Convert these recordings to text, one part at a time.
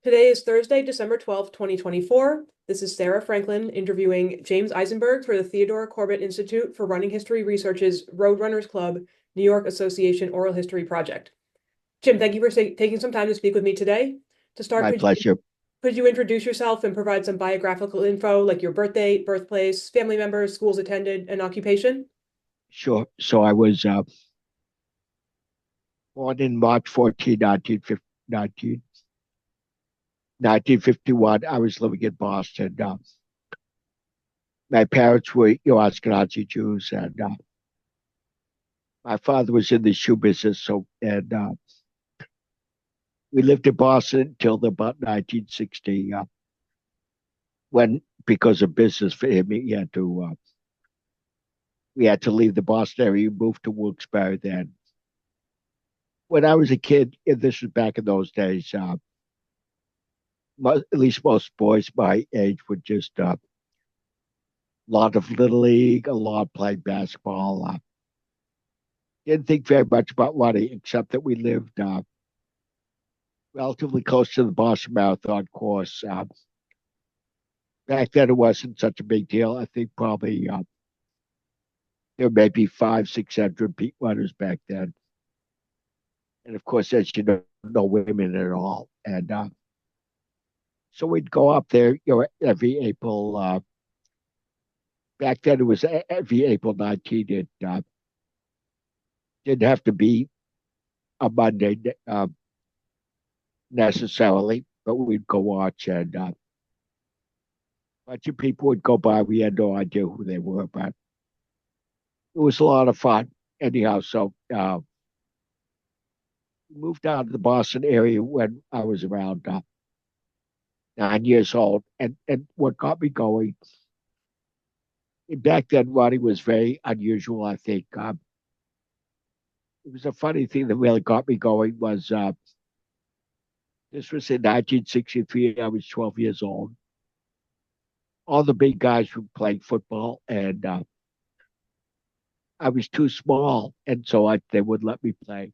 Today is Thursday, December 12th, 2024. This is Sarah Franklin interviewing James Isenberg for the Theodore Corbett Institute for Running History Research's Roadrunners Club New York Association Oral History Project. Jim, thank you for taking some time to speak with me today. To start, My pleasure. could you introduce yourself and provide some biographical info like your birth date, birthplace, family members, schools attended, and occupation? Sure. So I was born in March 14, 1951. I was living in Boston. My parents were Ashkenazi Jews, and my father was in the shoe business. And we lived in Boston until about 1960, when, because of business for him, we had to leave the Boston area, moved to Wilkes-Barre then. When I was a kid, and this was back in those days, at least most boys my age would just a lot of little league, a lot playing basketball. Didn't think very much about running, except that we lived relatively close to the Boston Marathon course. Back then, it wasn't such a big deal. I think probably there may be 500, 600 peak runners back then, and of course, as you know, no women at all. And so we'd go up there, every April. Back then, it was every April 19th. It didn't have to be a Monday necessarily, but we'd go watch, and a bunch of people would go by. We had no idea who they were, but it was a lot of fun. Anyhow, so we moved down to the Boston area when I was around 9 years old. And what got me going, back then, running was very unusual, I think. It was a funny thing that really got me going was this was in 1963. I was 12 years old. All the big guys were playing football, and I was too small, and so they wouldn't let me play.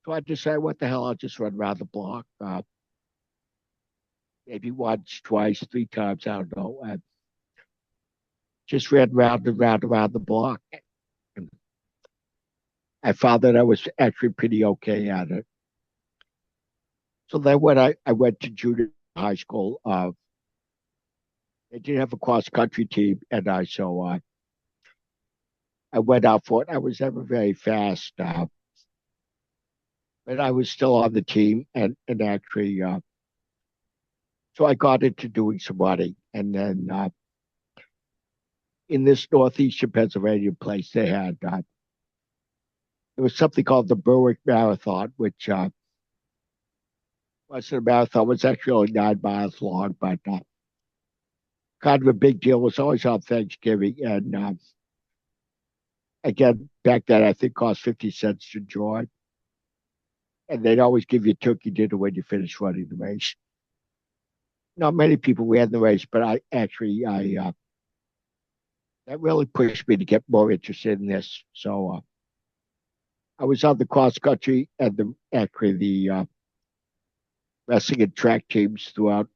So I decided, what the hell, I'll just run around the block. Maybe once, twice, three times, I don't know. And just ran round and round around the block. And I found that I was actually pretty okay at it. So then when I went to junior high school, they didn't have a cross country team, and I went out for it. I was never very fast, but I was still on the team, and actually, so I got into doing some running. And then in this northeastern Pennsylvania place, they had there was something called the Berwick Marathon, which wasn't a marathon; it was actually only 9 miles long, but kind of a big deal. It was always on Thanksgiving, and again, back then, I think cost 50 cents to join, and they'd always give you turkey dinner when you finish running the race. Not many people ran the race, but I that really pushed me to get more interested in this. So I was on the cross country and the wrestling and track teams throughout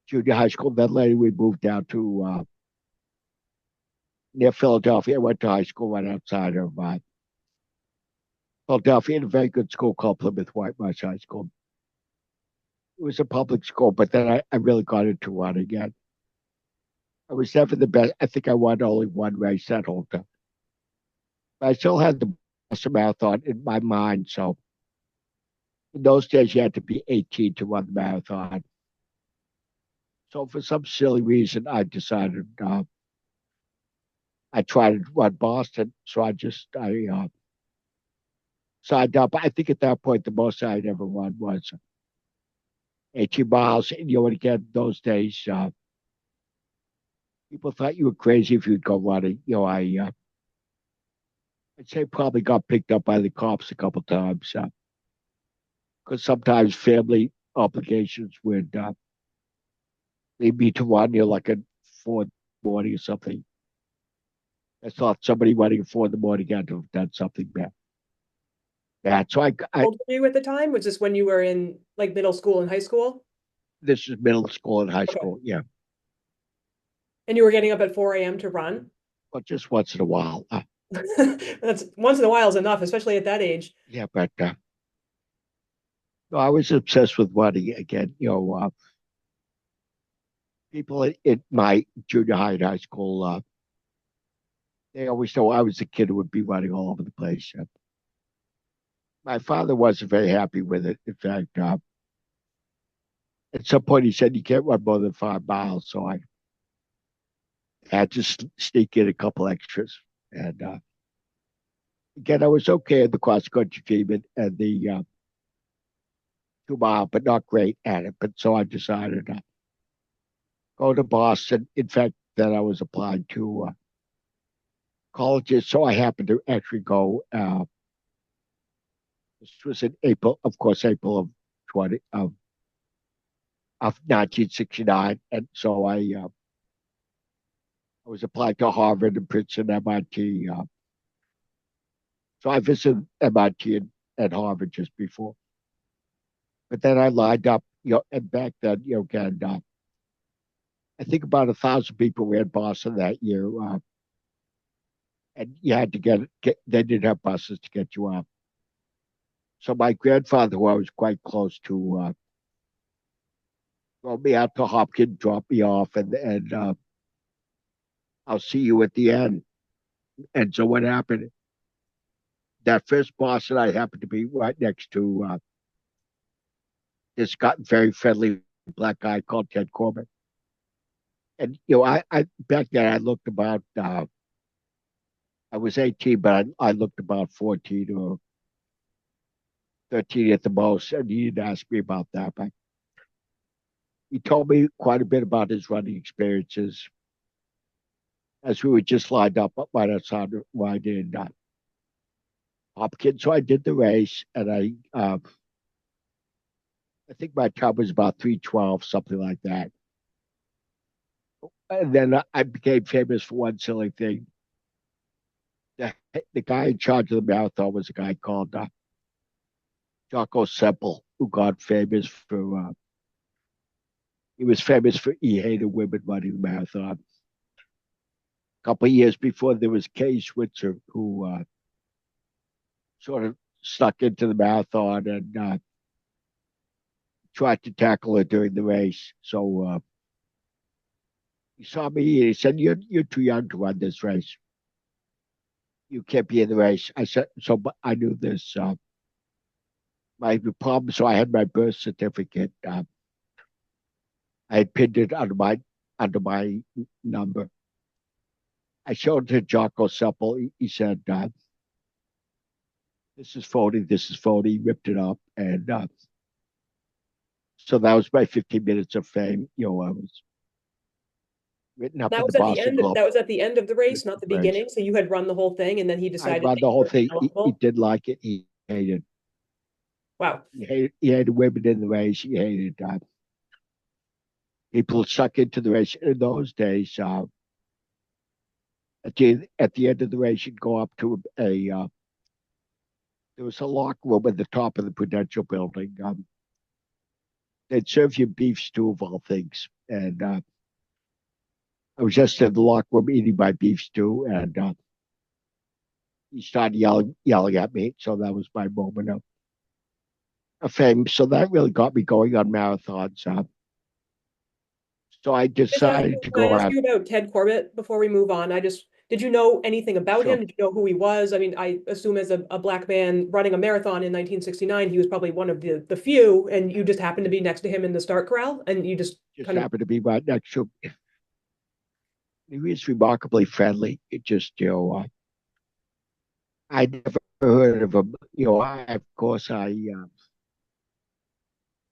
junior high school. Then later we moved down to near Philadelphia. I went to high school right outside of Philadelphia, in a very good school called Plymouth White Marsh High School. It was a public school, but then I really got into running again. I was never the best. I think I won only one race that whole time. But I still had the Boston Marathon in my mind. So in those days, you had to be 18 to run the marathon. So for some silly reason, I decided I tried to run Boston. So I signed up. I think at that point, the most I'd ever run was 18 miles. And again, those days, people thought you were crazy if you'd go running. I'd say probably got picked up by the cops a couple times because sometimes family obligations would lead me to run like at 4 in the morning or something. I thought somebody running at 4 in the morning had to have done something bad. that. So How old were you at the time? Was this when you were in like middle school and high school? this is middle school and high Okay. school. Yeah. And you were getting up at 4 a.m. to run? But just once in a while. That's once in a while is enough, especially at that age. Yeah, but no, I was obsessed with running again. People in my junior high and high school, they always know I was the kid who would be running all over the place. My father wasn't very happy with it. In fact, at some point he said you can't run more than 5 miles. So I had to sneak in a couple extras. And again, I was okay in the cross country team and the 2 mile, but not great at it. But so I decided to go to Boston. In fact, then I was applying to colleges. So I happened to actually go. This was in April, of course, April of 20 of 1969, and so I was applied to Harvard and Princeton, MIT. So I visited MIT and Harvard just before. But then I lined up, and back then, again, I think about 1,000 people were in Boston that year, and you had to get. They didn't have buses to get you up. So my grandfather, who I was quite close to, drove me out to Hopkins, dropped me off, and I'll see you at the end. And so what happened? That first Boston, I happened to be right next to this got very friendly black guy called Ted Corbett. And I back then I looked about I was 18, but I looked about 14 or 13 at the most. And he didn't ask me about that, but he told me quite a bit about his running experiences as we were just lined up right outside right in Hopkins. So I did the race, and I think my time was about 3:12, something like that. And then I became famous for one silly thing. The, the guy in charge of the marathon was a guy called Jocko Semple, who got famous for he was famous for he hated women running the marathon. A couple of years before, there was Kay Switzer, who sort of stuck into the marathon and tried to tackle her during the race. So he saw me and he said, "You're too young to run this race. You can't be in the race." I said, "So but I knew this." My problem, so I had my birth certificate. I had pinned it under my number. I showed it to Jocko Semple. He said, "This is phony. This is phony." He ripped it up, and so that was my 15 minutes of fame. I was written up That in the was at the Boston end. Globe. That was at the end of the race, not the Race. beginning. So you had run the whole thing, and then he I'd decided run that the you whole were thing. He eligible. didn't like it. He hated. Wow. He hated women in the race. He hated people stuck into the race. In those days, at the end of the race, you'd go up to a there was a locker room at the top of the Prudential building. They'd serve you beef stew of all things, and I was just in the locker room eating my beef stew, and he started yelling at me. So that was my moment of fame. So that really got me going on marathons. So I decided to Can I go ask out. you about Ted Corbett before we move on? Did you know anything about him? Sure. Did you know who he was? I mean, I assume as a black man running a marathon in 1969, he was probably one of the few, and you just happened to be next to him in the start corral, and you just Just kind of, happened to be right next to him. He was remarkably friendly. It just, I never heard of him. Of course, I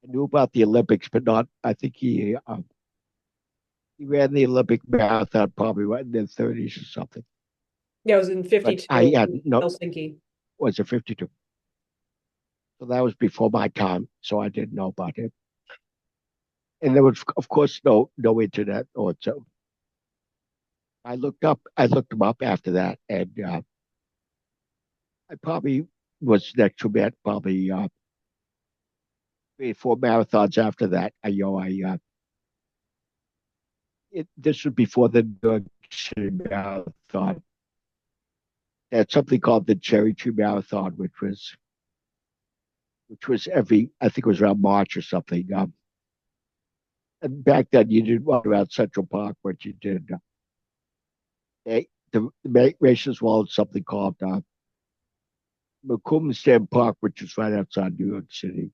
knew about the Olympics, but not. I think he ran the Olympic marathon probably right in the 30s or something. yeah, it was in But I 52 had in no Helsinki. was it 52. So that was before my time, so I didn't know about it. And there was, of course, no internet or so. I looked him up after that, and I probably was next to me at probably 3 or 4 marathons after that. This was before the New York City Marathon. They had something called the Cherry Tree Marathon, which was every, I think it was around March or something. And back then you didn't run around Central Park, but you did. The races were in something called McCombs Park, which is right outside New York City.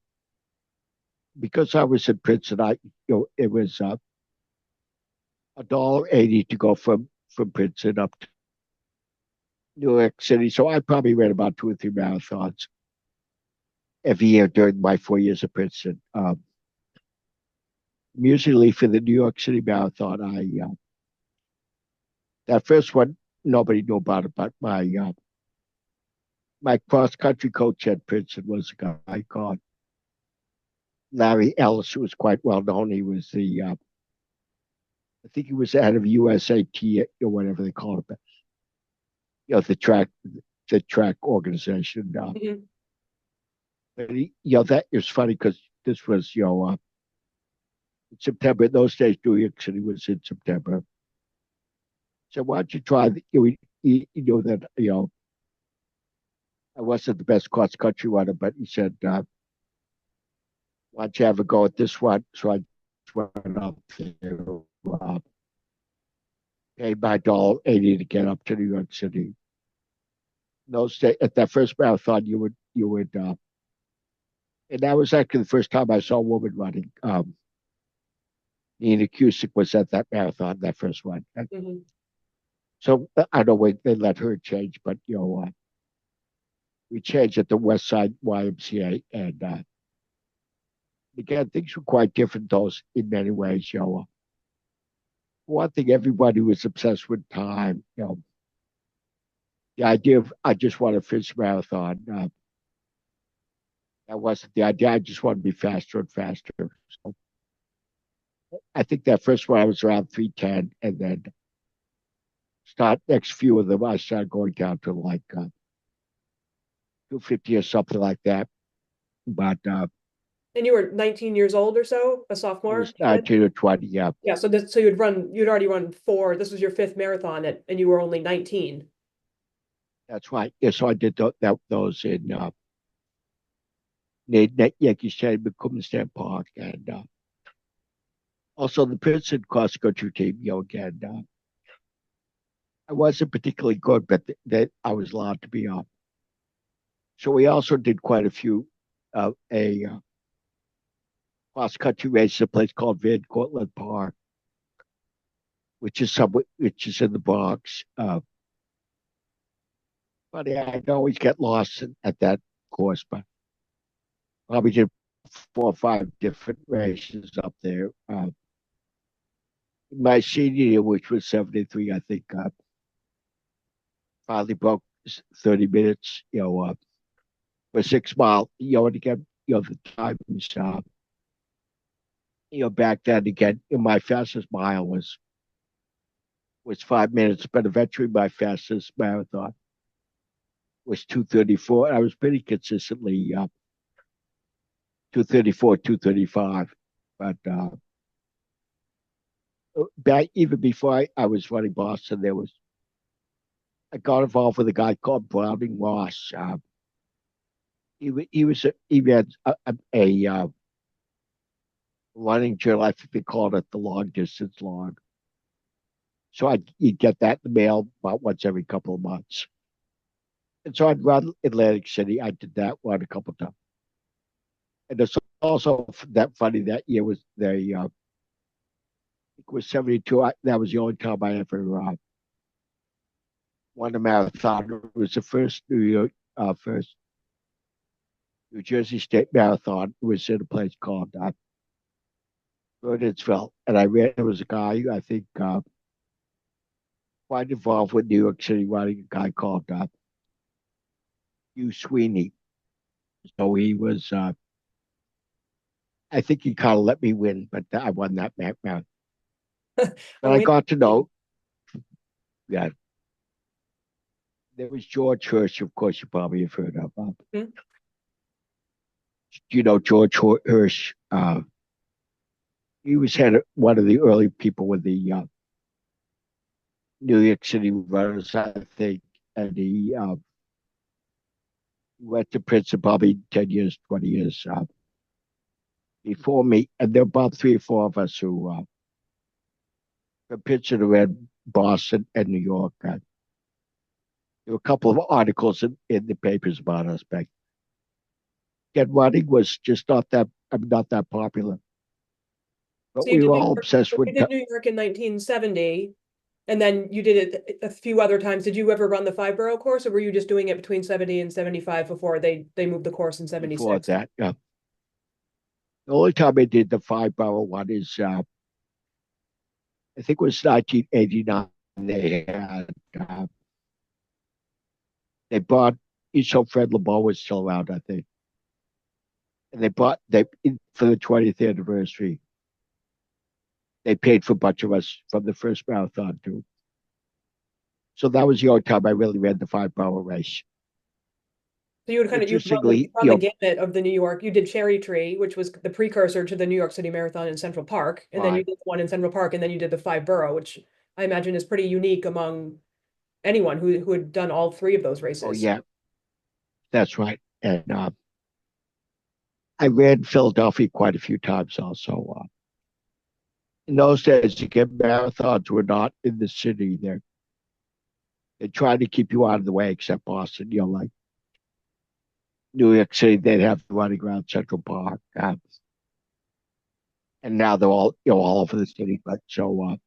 Because I was in Princeton, it was $1.80 to go from Princeton up to New York City. So I probably ran about 2 or 3 marathons every year during my 4 years at Princeton. Usually for the New York City Marathon, that first one nobody knew about it, but my cross country coach at Princeton was a guy called Larry Ellis, who was quite well known. He was I think he was out of USAT or whatever they call it, the track organization. Mhm. But that is funny because this was in September. In those days, New York City was in September. So why don't you try? You know that I wasn't the best cross country runner, but he said, "Why don't you have a go at this one?" So I went up there, paid my $1.80 to get up to New York City. Those days, at that first marathon, you would, and that was actually the first time I saw a woman running. Nina Cusick was at that marathon, that first one. Mhm. So I don't know when they let her change, but we changed at the West Side YMCA, and again, things were quite different. Those in many ways, one thing, everybody was obsessed with time. The idea of I just want to finish marathon. That wasn't the idea. I just wanted to be faster and faster. So I think that first one I was around 3:10, and then start next few of them I started going down to like 2:50 or something like that. But And you were 19 years old or so, a it sophomore, was you said? 19 or 20. Yeah, Yeah, so you'd already run four. This was your fifth marathon and you were only 19. that's right. Yeah, so I did those in Yankee Stadium, Cumberland Park, and also the Princeton cross country team. Again, I wasn't particularly good, but that I was allowed to be on. So we also did quite a few a cross country race at a place called Van Cortlandt Park, which is in the Bronx. But I'd always get lost at that course, but probably did 4 or 5 different races up there. My senior year, which was 73, I think, finally broke 30 minutes, for 6 mile, and again, the times, back then again, my fastest mile was 5 minutes, but eventually my fastest marathon was 2:34. I was pretty consistently 2:34, 2:35. But back even before I was running Boston, I got involved with a guy called Browning Ross. He had a running journal. I think they called it the Long Distance Log. So you'd get that in the mail about once every couple of months. And so I'd run Atlantic City. I did that one a couple of times. And it's also that funny that year was it was 72. That was the only time I ever won a marathon. It was the first New Jersey State Marathon. It was in a place called Burnsville. And I ran, there was a guy, I think, quite involved with New York City running, a guy called Hugh Sweeney. So he was, I think he kind of let me win, but I won that marathon. But A I win. got to know, yeah, There was George Hirsch, of course, you probably have heard of. Hmm? You know George Hirsch? He was one of the early people with the New York City runners, I think, and he went to Princeton probably 10 years, 20 years before me, and there were about three or four of us who from Princeton who read Boston and New York. There were a couple of articles in the papers about us back. Get running was just not that popular, but So you we did were New all York, obsessed you with. did New York in 1970, and then you did it a few other times. Did you ever run the five borough course, or were you just doing it between 70 and 75 before they moved the course in Before 76? that. The only time I did the five borough one is I think it was 1989. Uh, they bought East Fred LeBeau was still around, I think, and for the 20th anniversary. They paid for a bunch of us from the first marathon too. So that was the only time I really ran the five borough race. So you would kind of Interestingly, run the gamut of the New York. You did Cherry Tree, which was the precursor to the New York City Marathon in Central Park, and then you right. did one in Central Park, and then you did the five borough, which I imagine is pretty unique among anyone who had done all three of those Oh races. yeah, that's right. And I ran Philadelphia quite a few times also. In those days, again, marathons were not in the city. They tried to keep you out of the way, except Boston. Like New York City, they'd have the running around Central Park, and now they're all over the city. But so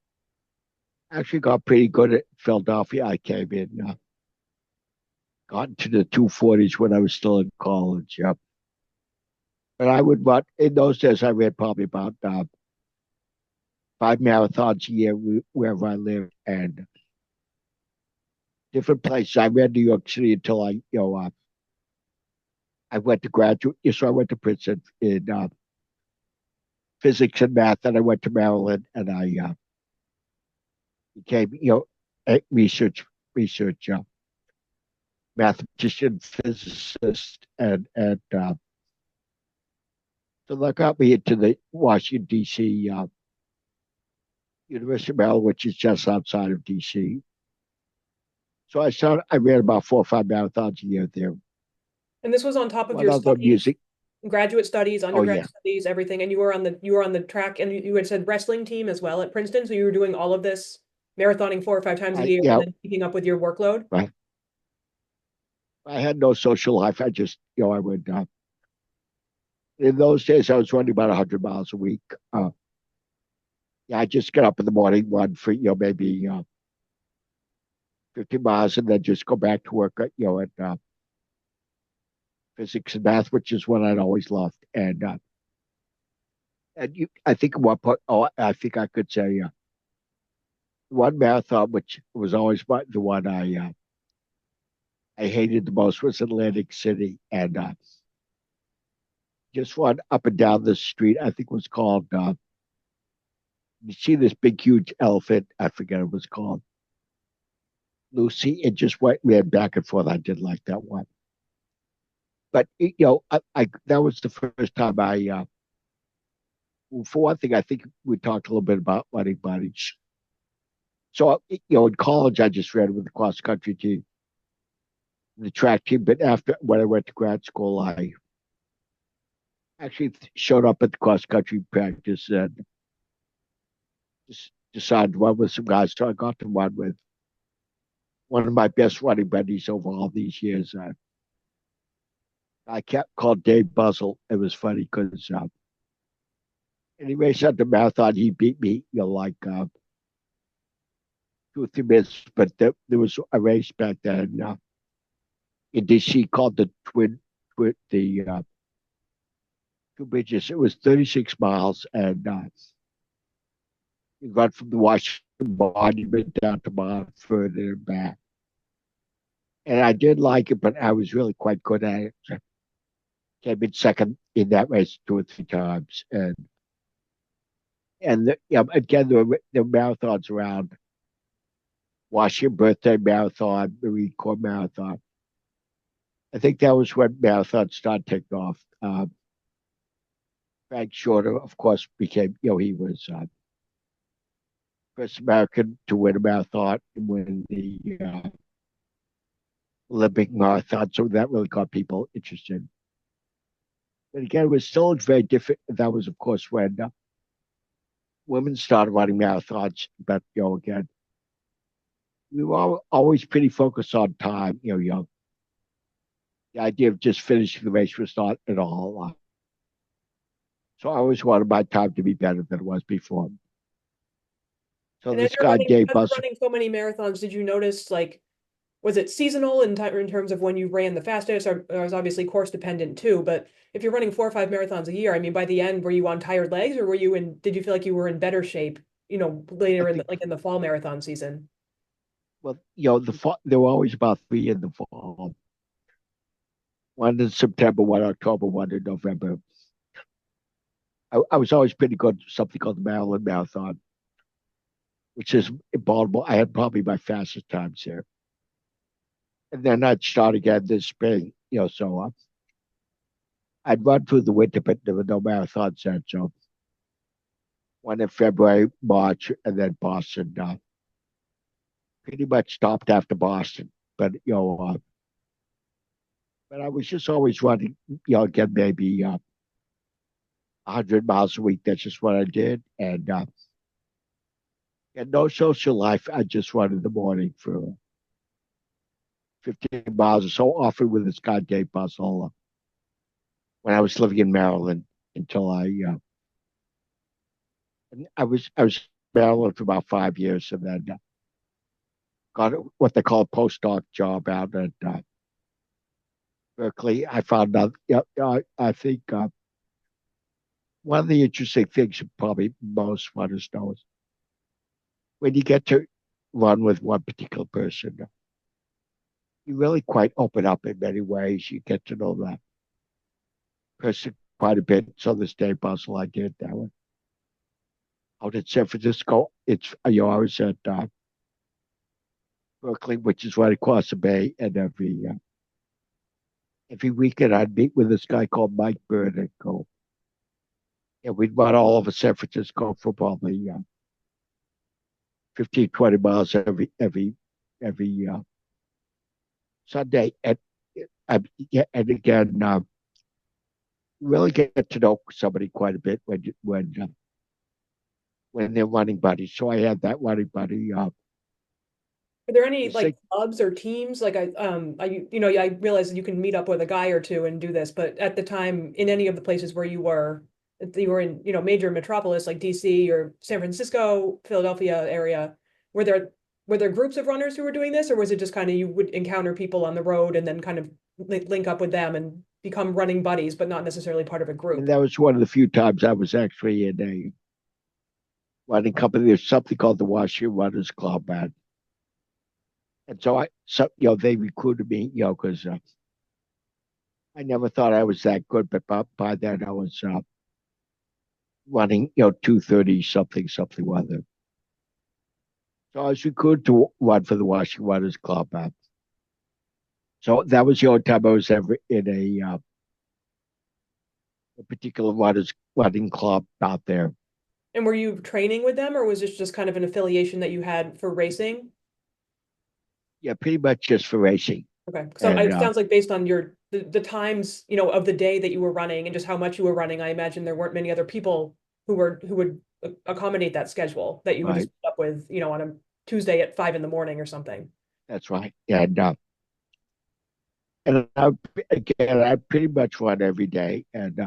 actually got pretty good at Philadelphia. I came in, got into the 240s when I was still in college. Yep. But I would run in those days. I ran probably about five marathons a year wherever I lived, and different places. I ran New York City until I went to graduate. So I went to Princeton in physics and math, and I went to Maryland, and I became a research mathematician, physicist, and so that got me into the Washington D.C. University of Maryland, which is just outside of D.C. So I ran about 4 or 5 marathons a year there. And this was on top of One your other studies, music. graduate studies, Oh undergrad yeah, studies, everything. And you were on the track, and you had said wrestling team as well at Princeton. So you were doing all of this marathoning 4 or 5 times a I year, and yeah, then keeping up with your workload. right. I had no social life. I just I would in those days I was running about 100 miles a week. Yeah, I just get up in the morning, run for maybe 50 miles, and then just go back to work at physics and math, which is what I'd always loved. And I think at one point, I think I could say one marathon, which was always the one I hated the most, was Atlantic City, and just one up and down the street. I think it was called. You see this big, huge elephant. I forget what it was called. Lucy. It just ran back and forth. I did like that one. But I that was the first time for one thing, I think we talked a little bit about running buddies. So in college, I just ran with the cross country team, the track team. But after when I went to grad school, I actually showed up at the cross country practice and just decided to run with some guys. So I got to run with one of my best running buddies over all these years. I kept called Dave Buzzle. It was funny because in the race at the marathon, he beat me, like 2 or 3 minutes. But there was a race back then in DC called the the Two Bridges. It was 36 miles, and you got from the Washington Monument down to Montford and back. And I did like it, but I was really quite good at it. So came in second in that race 2 or 3 times, and again, the marathons around Washington Birthday Marathon, Marine Corps Marathon. I think that was when marathons started taking off. Frank Shorter, of course, became, he was first American to win a marathon and win the Olympic marathon. So that really got people interested. But again, it was still very different. That was, of course, when women started running marathons. But, again, we were always pretty focused on time, young. The idea of just finishing the race was not at all. So I always wanted my time to be better than it was before. So And as this guy, Dave you're Buster, running so many marathons, did you notice like was it seasonal in terms of when you ran the fastest, or it was obviously course dependent too? But if you're running 4 or 5 marathons a year, I mean, by the end, were you on tired legs, or did you feel like you were in better shape, I later in think, like in the fall marathon season? well, the fall, there were always about three in the fall. One in September, one in October, one in November. I was always pretty good at something called the Maryland Marathon, which is in Baltimore. I had probably my fastest times there. And then I'd start again this spring, so I'd run through the winter, but there were no marathons then. So one in February, March, and then Boston. Pretty much stopped after Boston. But I was just always running, again, maybe 100 miles a week. That's just what I did. And no social life. I just run in the morning for 15 miles or so, often with this guy, Dave Buzzell, when I was living in Maryland until I was in Maryland for about 5 years and then got what they call a postdoc job out at Berkeley. I found out, I think one of the interesting things probably most runners know is when you get to run with one particular person, you really quite open up in many ways. You get to know that person quite a bit. So this day puzzle I did that one out in San Francisco. It's I was at Berkeley, which is right across the bay, and every weekend I'd meet with this guy called Mike Bird and go, and we'd run all over San Francisco for probably 15, 20 miles every Sunday. And again, really get to know somebody quite a bit when they're running buddies. So I had that running buddy. Are there any The six, like clubs or teams? Like I realize that you can meet up with a guy or two and do this, but at the time, in any of the places where you were in, major metropolis like DC or San Francisco, Philadelphia area, were there were there groups of runners who were doing this, or was it just kind of you would encounter people on the road and then kind of link up with them and become running buddies, but not necessarily part of a and group? that was one of the few times I was actually in a running company. There's something called the Washington Runners Club, and they recruited me, because I never thought I was that good, but by then I was running, 2:30 something other. So I was recruited to run for the Washington Runners Club. So that was the only time I was ever in a particular running club out there. And were you training with them, or was this just kind of an affiliation that you had for racing? Yeah, pretty much just for racing. Okay. So And it sounds like based on the times, of the day that you were running and just how much you were running, I imagine there weren't many other people who would accommodate that schedule that you would just right, put up with, on a Tuesday at 5 in the morning or something. that's right. And again, I pretty much run every day. And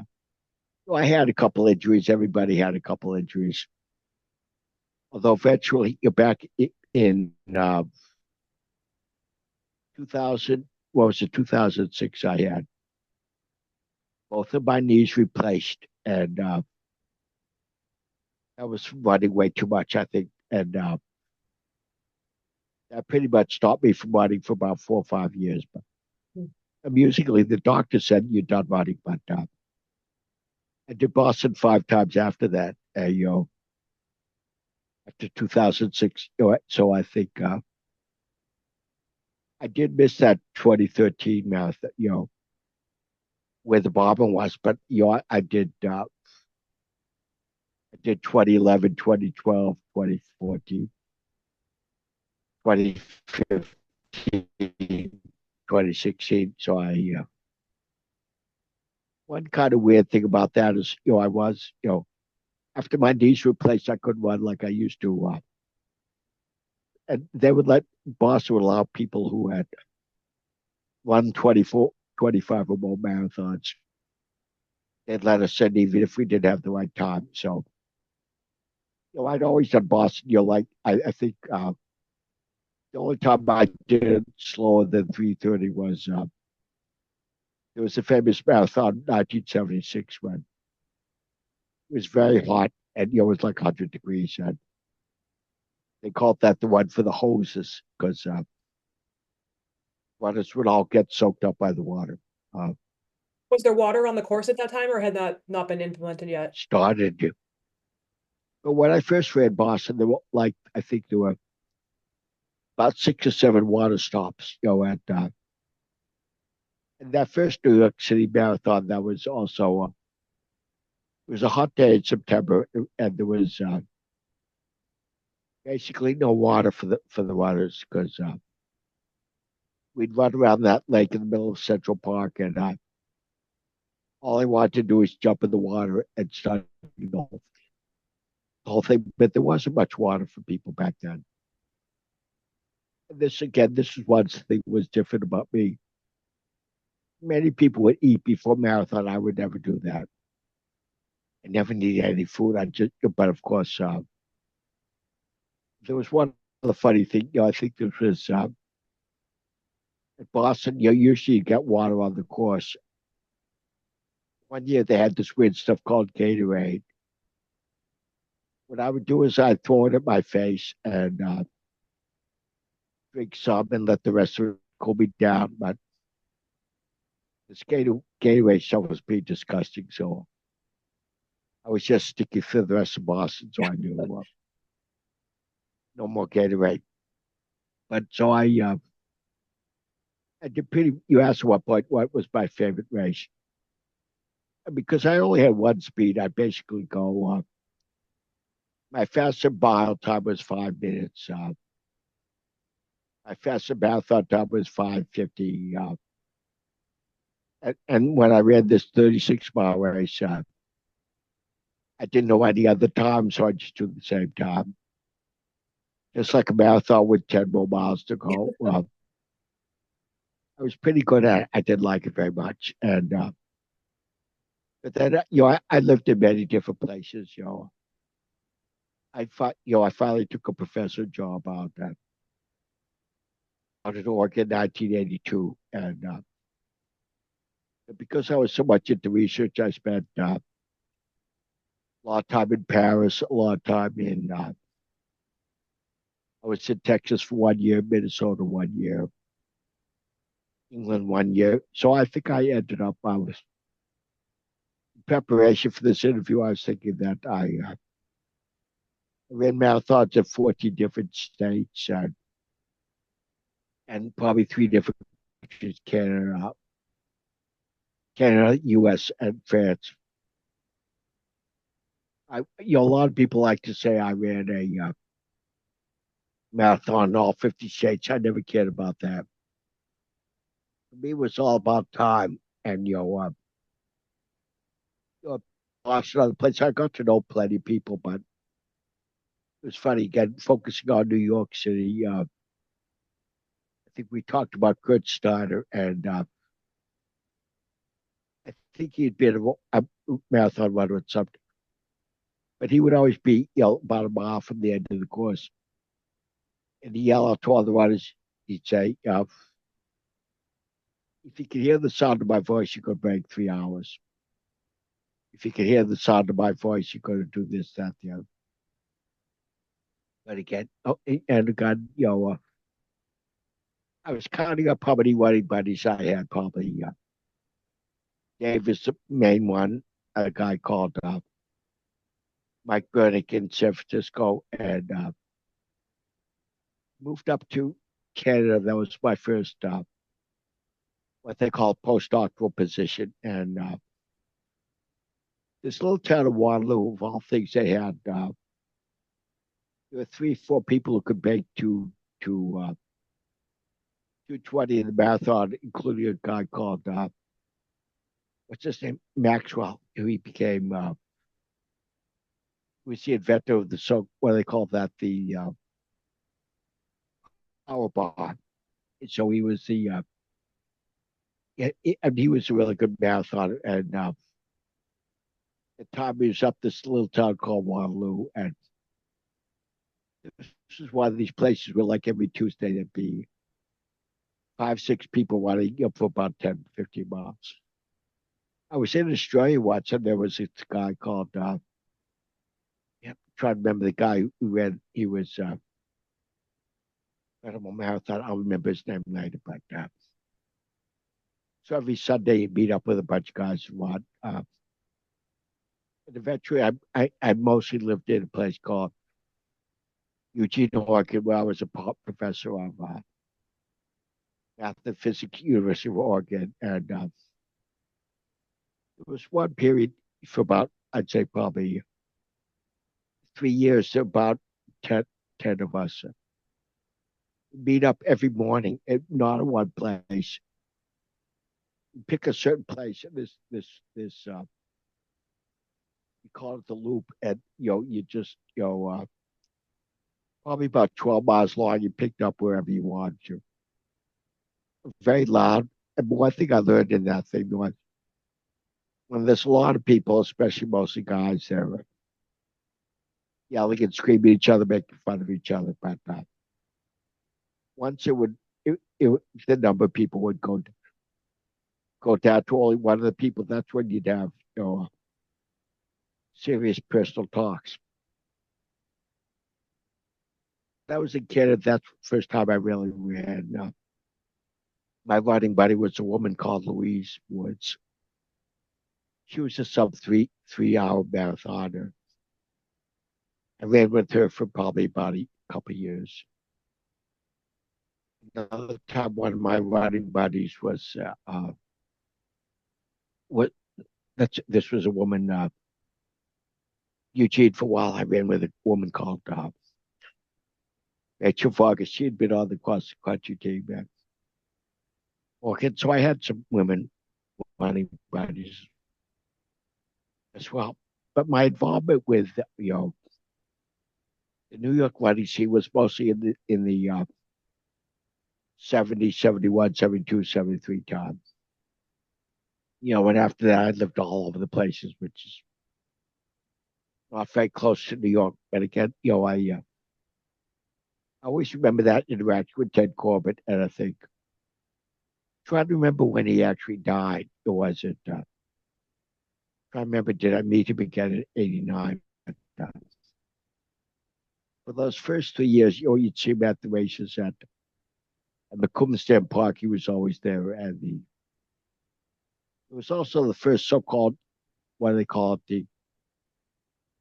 well, I had a couple injuries. Everybody had a couple injuries. Although eventually, you're back in 2000. What was it? 2006. I had both of my knees replaced, and I was running way too much, I think, and that pretty much stopped me from running for about 4 or 5 years. But Hmm. amusingly, the doctor said you're done running, but I did Boston 5 times after that. After 2006. So I think I did miss that 2013 marathon, where the bombing was, but I did 2011, 2012, 2014, 2015, 2016. So one kind of weird thing about that is, I was, after my knees replaced, I couldn't run like I used to. And they would Boston would allow people who had run 24, 25 or more marathons. They'd let us in even if we didn't have the right time. So, I'd always done Boston. I think the only time I did slower than 3:30 was there was a famous marathon in 1976 when it was very hot and it was like 100 degrees. And they called that the one for the hoses because runners would all get soaked up by the water. Uh, Was there water on the course at that time, or had that not been implemented yet? Started. But when I first ran Boston, there were I think there were about 6 or 7 water stops, and that first New York City marathon, that was also, it was a hot day in September, and there was basically no water for the runners because we'd run around that lake in the middle of Central Park, and all I wanted to do was jump in the water and start the whole thing. But there wasn't much water for people back then. And this is one thing was different about me. Many people would eat before marathon. I would never do that. I never needed any food. But of course, there was one other funny thing. I think this was at Boston. Usually you get water on the course. One year they had this weird stuff called Gatorade. What I would do is I'd throw it at my face and drink some and let the rest of it cool me down. But this Gatorade stuff was pretty disgusting. So I was just sticky for the rest of Boston. So I knew no more Gatorade. But so I did pretty. You asked what was my favorite race? Because I only had one speed, I basically go. My fastest mile time was 5 minutes. My fastest marathon time was 5:50. And when I ran this 36-mile race, I didn't know any other time, so I just took the same time. Just like a marathon with 10 more miles to go. I was pretty good at it. I didn't like it very much. And but then I lived in many different places. I finally took a professor job out in Oregon in 1982, and because I was so much into research, I spent a lot of time in Paris, a lot of time in. I was in Texas for 1 year, Minnesota 1 year, England 1 year. So I think I ended up. I was in preparation for this interview. I was thinking that I ran marathons in 14 different states and probably 3 different countries: Canada, U.S., and France. A lot of people like to say I ran a marathon in all 50 states. I never cared about that. For me, it was all about time. And, lost another place. I got to know plenty of people, but it was funny again, focusing on New York City. I think we talked about Kurt Steiner, and I think he'd been a marathon runner at something, but he would always be, about a mile from the end of the course. And he'd yell out to all the runners, he'd say, if you could hear the sound of my voice, you could break 3 hours. If you could hear the sound of my voice, you could do this, that, the other. But again, and again, I was counting up how many running buddies I had. Probably Dave is the main one. A guy called Mike Bernick in San Francisco, and moved up to Canada. That was my first what they call postdoctoral position, and this little town of Waterloo, of all things, they had there were 3, 4 people who could make to 2:20 in the marathon, including a guy called what's his name, Maxwell, who he became was the inventor of the what do they call that, the power bar. So he was the and he was a really good marathoner. And the time he was up this little town called Waterloo, and this is one of these places where, like every Tuesday, there'd be 5, 6 people running up for about 10, 15 miles. I was in Australia once, and there was this guy called, yeah, I'm trying to remember the guy who ran, he was animal marathon. I'll remember his name later, but so every Sunday you meet up with a bunch of guys and what. And eventually, I mostly lived in a place called Eugene, Oregon, where I was a professor of math and physics, University of Oregon, and there was one period for about, I'd say probably 3 years, about 10 of us meet up every morning, not in one place. Pick a certain place, and this we call it the loop, and you just probably about 12 miles long. You picked up wherever you wanted to. Very loud. And one thing I learned in that thing was when there's a lot of people, especially mostly guys, they're yelling and screaming at each other, making fun of each other. But once the number of people would go down to only one of the people. That's when you'd have serious personal talks. That was in Canada. That's the first time I really ran. My running buddy was a woman called Louise Woods. She was a sub 3 hour marathoner. I ran with her for probably about a couple of years. Another time, one of my running buddies was what this was a woman, Eugene. For a while, I ran with a woman called Rachel Vargas. She had been on the cross country team then. Okay, so I had some women running buddies as well. But my involvement with the New York running scene was mostly in the 70, 71, 72, 73 time. And after that, I lived all over the places, which is not very close to New York. But again, I always remember that interaction with Ted Corbett, and I think trying to remember when he actually died, or was it? Trying to remember, did I meet him again in '89? For those first 3 years, you'd see him at the races at McCumston Park. He was always there, and it was also the first so-called, what do they call it, the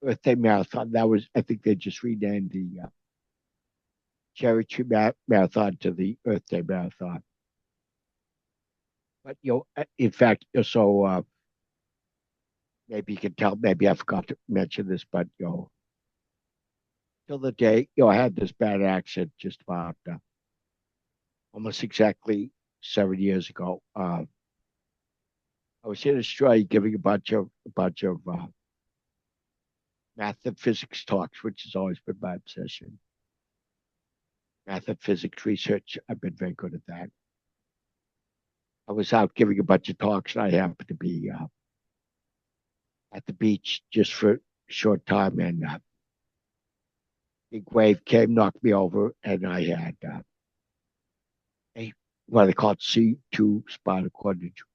Earth Day Marathon. That was, I think they just renamed the Cherry Tree Marathon to the Earth Day Marathon. But in fact, so maybe you can tell. Maybe I forgot to mention this, but till the day, I had this bad accident just about almost exactly 7 years ago. I was in Australia giving a bunch of math and physics talks, which has always been my obsession. Math and physics research, I've been very good at that. I was out giving a bunch of talks, and I happened to be at the beach just for a short time, and big wave came, knocked me over, and I had what they call it C2 spinal cord injury.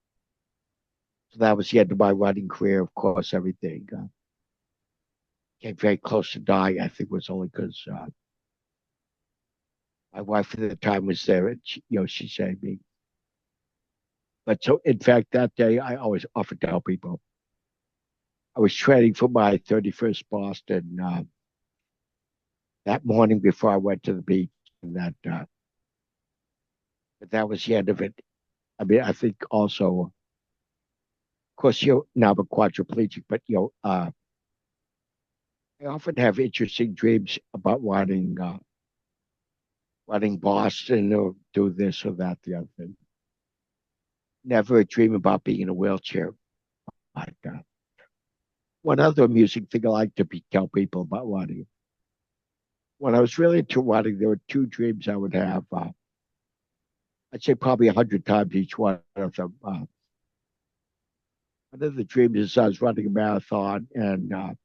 So that was the end of my running career. Of course, everything came very close to dying. I think it was only because my wife at the time was there, and she saved me. But so, in fact, that day I always often tell people I was training for my 31st Boston that morning before I went to the beach, and that but that was the end of it. I mean, I think also, of course, now I'm a quadriplegic, but I often have interesting dreams about running Boston or do this or that, the other thing. Never a dream about being in a wheelchair. Like that. One other amusing thing I like to tell people about running. When I was really into running, there were two dreams I would have. I'd say probably 100 times each one of them. One of the dreams is I was running a marathon and I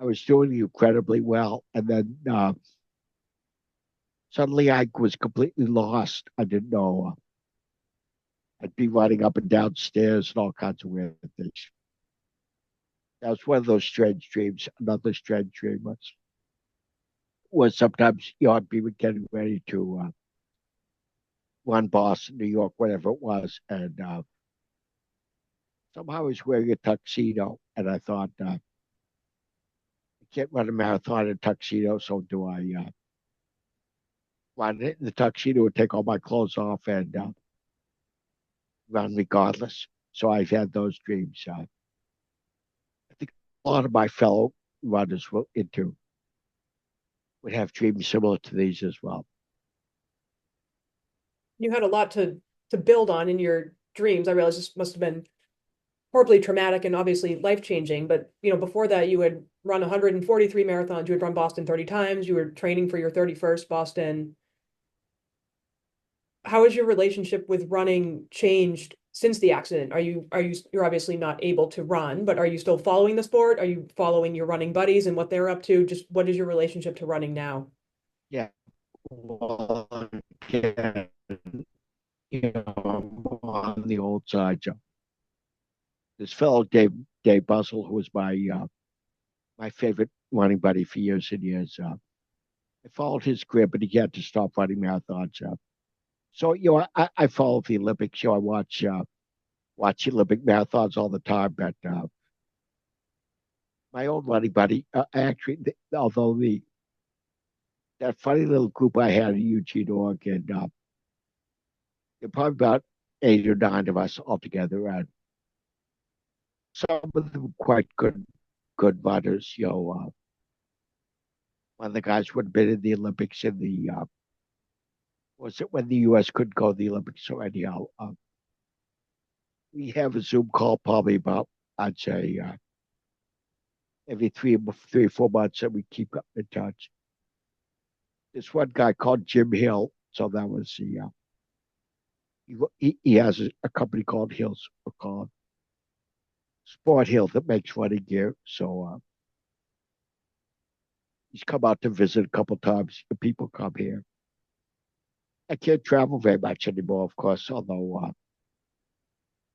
was doing incredibly well. And then suddenly I was completely lost. I didn't know. I'd be running up and down stairs and all kinds of weird things. That was one of those strange dreams. Another strange dream was sometimes, I'd be getting ready to run Boston, New York, whatever it was. And somehow I was wearing a tuxedo. And I thought, I can't run a marathon in a tuxedo. So do I run it in the tuxedo and take all my clothes off and run regardless? So I've had those dreams. I think a lot of my fellow runners would have dreams similar to these as well. You had a lot to build on in your dreams. I realize this must have been horribly traumatic and obviously life-changing, but before that you had run 143 marathons, you had run Boston 30 times, you were training for your 31st Boston. How has your relationship with running changed since the accident? You're obviously not able to run, but are you still following the sport? Are you following your running buddies and what they're up to? Just what is your relationship to running now? Yeah. Well, again, on the old side, this fellow Dave Buzzell, who was my favorite running buddy for years and years. I followed his career, but he had to stop running marathons. So I follow the Olympics. I watch Olympic marathons all the time. But my old running buddy, actually, although that funny little group I had in Eugene, Oregon, there are probably about 8 or 9 of us altogether, and some of them quite good runners. One of the guys would have been in the Olympics in the was it when the U.S. couldn't go to the Olympics? So anyhow, we have a Zoom call probably about, I'd say, every 3 or 4 months, and we keep up in touch. This one guy called Jim Hill, so that was he has a company called Hills, called Sport Hill, that makes running gear. So he's come out to visit a couple times. The people come here. I can't travel very much anymore, of course, although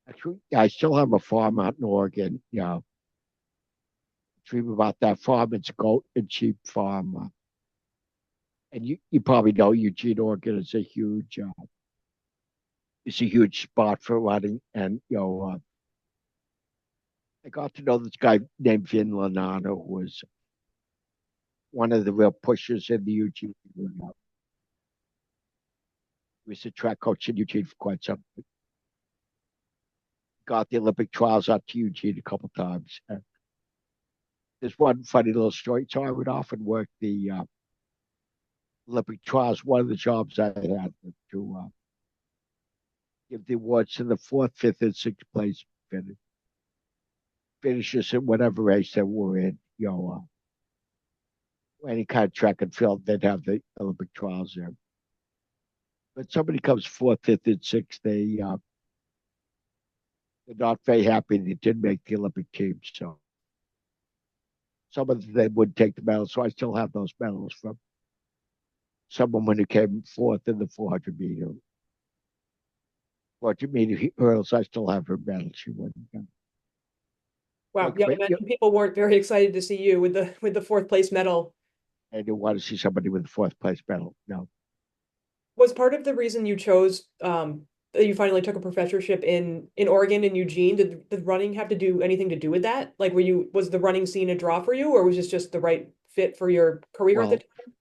actually I still have a farm out in Oregon. Dream about that farm. It's a goat and sheep farm. And you probably know Eugene, Oregon is a huge spot for running. And I got to know this guy named Vin Lanano, who was one of the real pushers in the Eugene. He was a track coach in Eugene for quite some time. Got the Olympic trials out to Eugene a couple times. And there's one funny little story. So I would often work the Olympic trials. One of the jobs I had to give the awards to the 4th, 5th, and 6th place finishers in whatever race they were in. Any kind of track and field, they'd have the Olympic trials there. But somebody comes 4th, 5th, and 6th, they're not very happy they didn't make the Olympic team. So some of them wouldn't take the medals. So I still have those medals from someone when he came 4th in the 400 meter. 400 meter hurdles, I still have her medal. She wouldn't. Wow, yeah, I imagine people weren't very excited to see you with the 4th place medal. I didn't want to see somebody with the 4th place medal. No. Was part of the reason you chose that you finally took a professorship in Oregon and Eugene, did running have to do anything to do with that? Like, was the running scene a draw for you, or was this just the right fit for your career at the Well, time?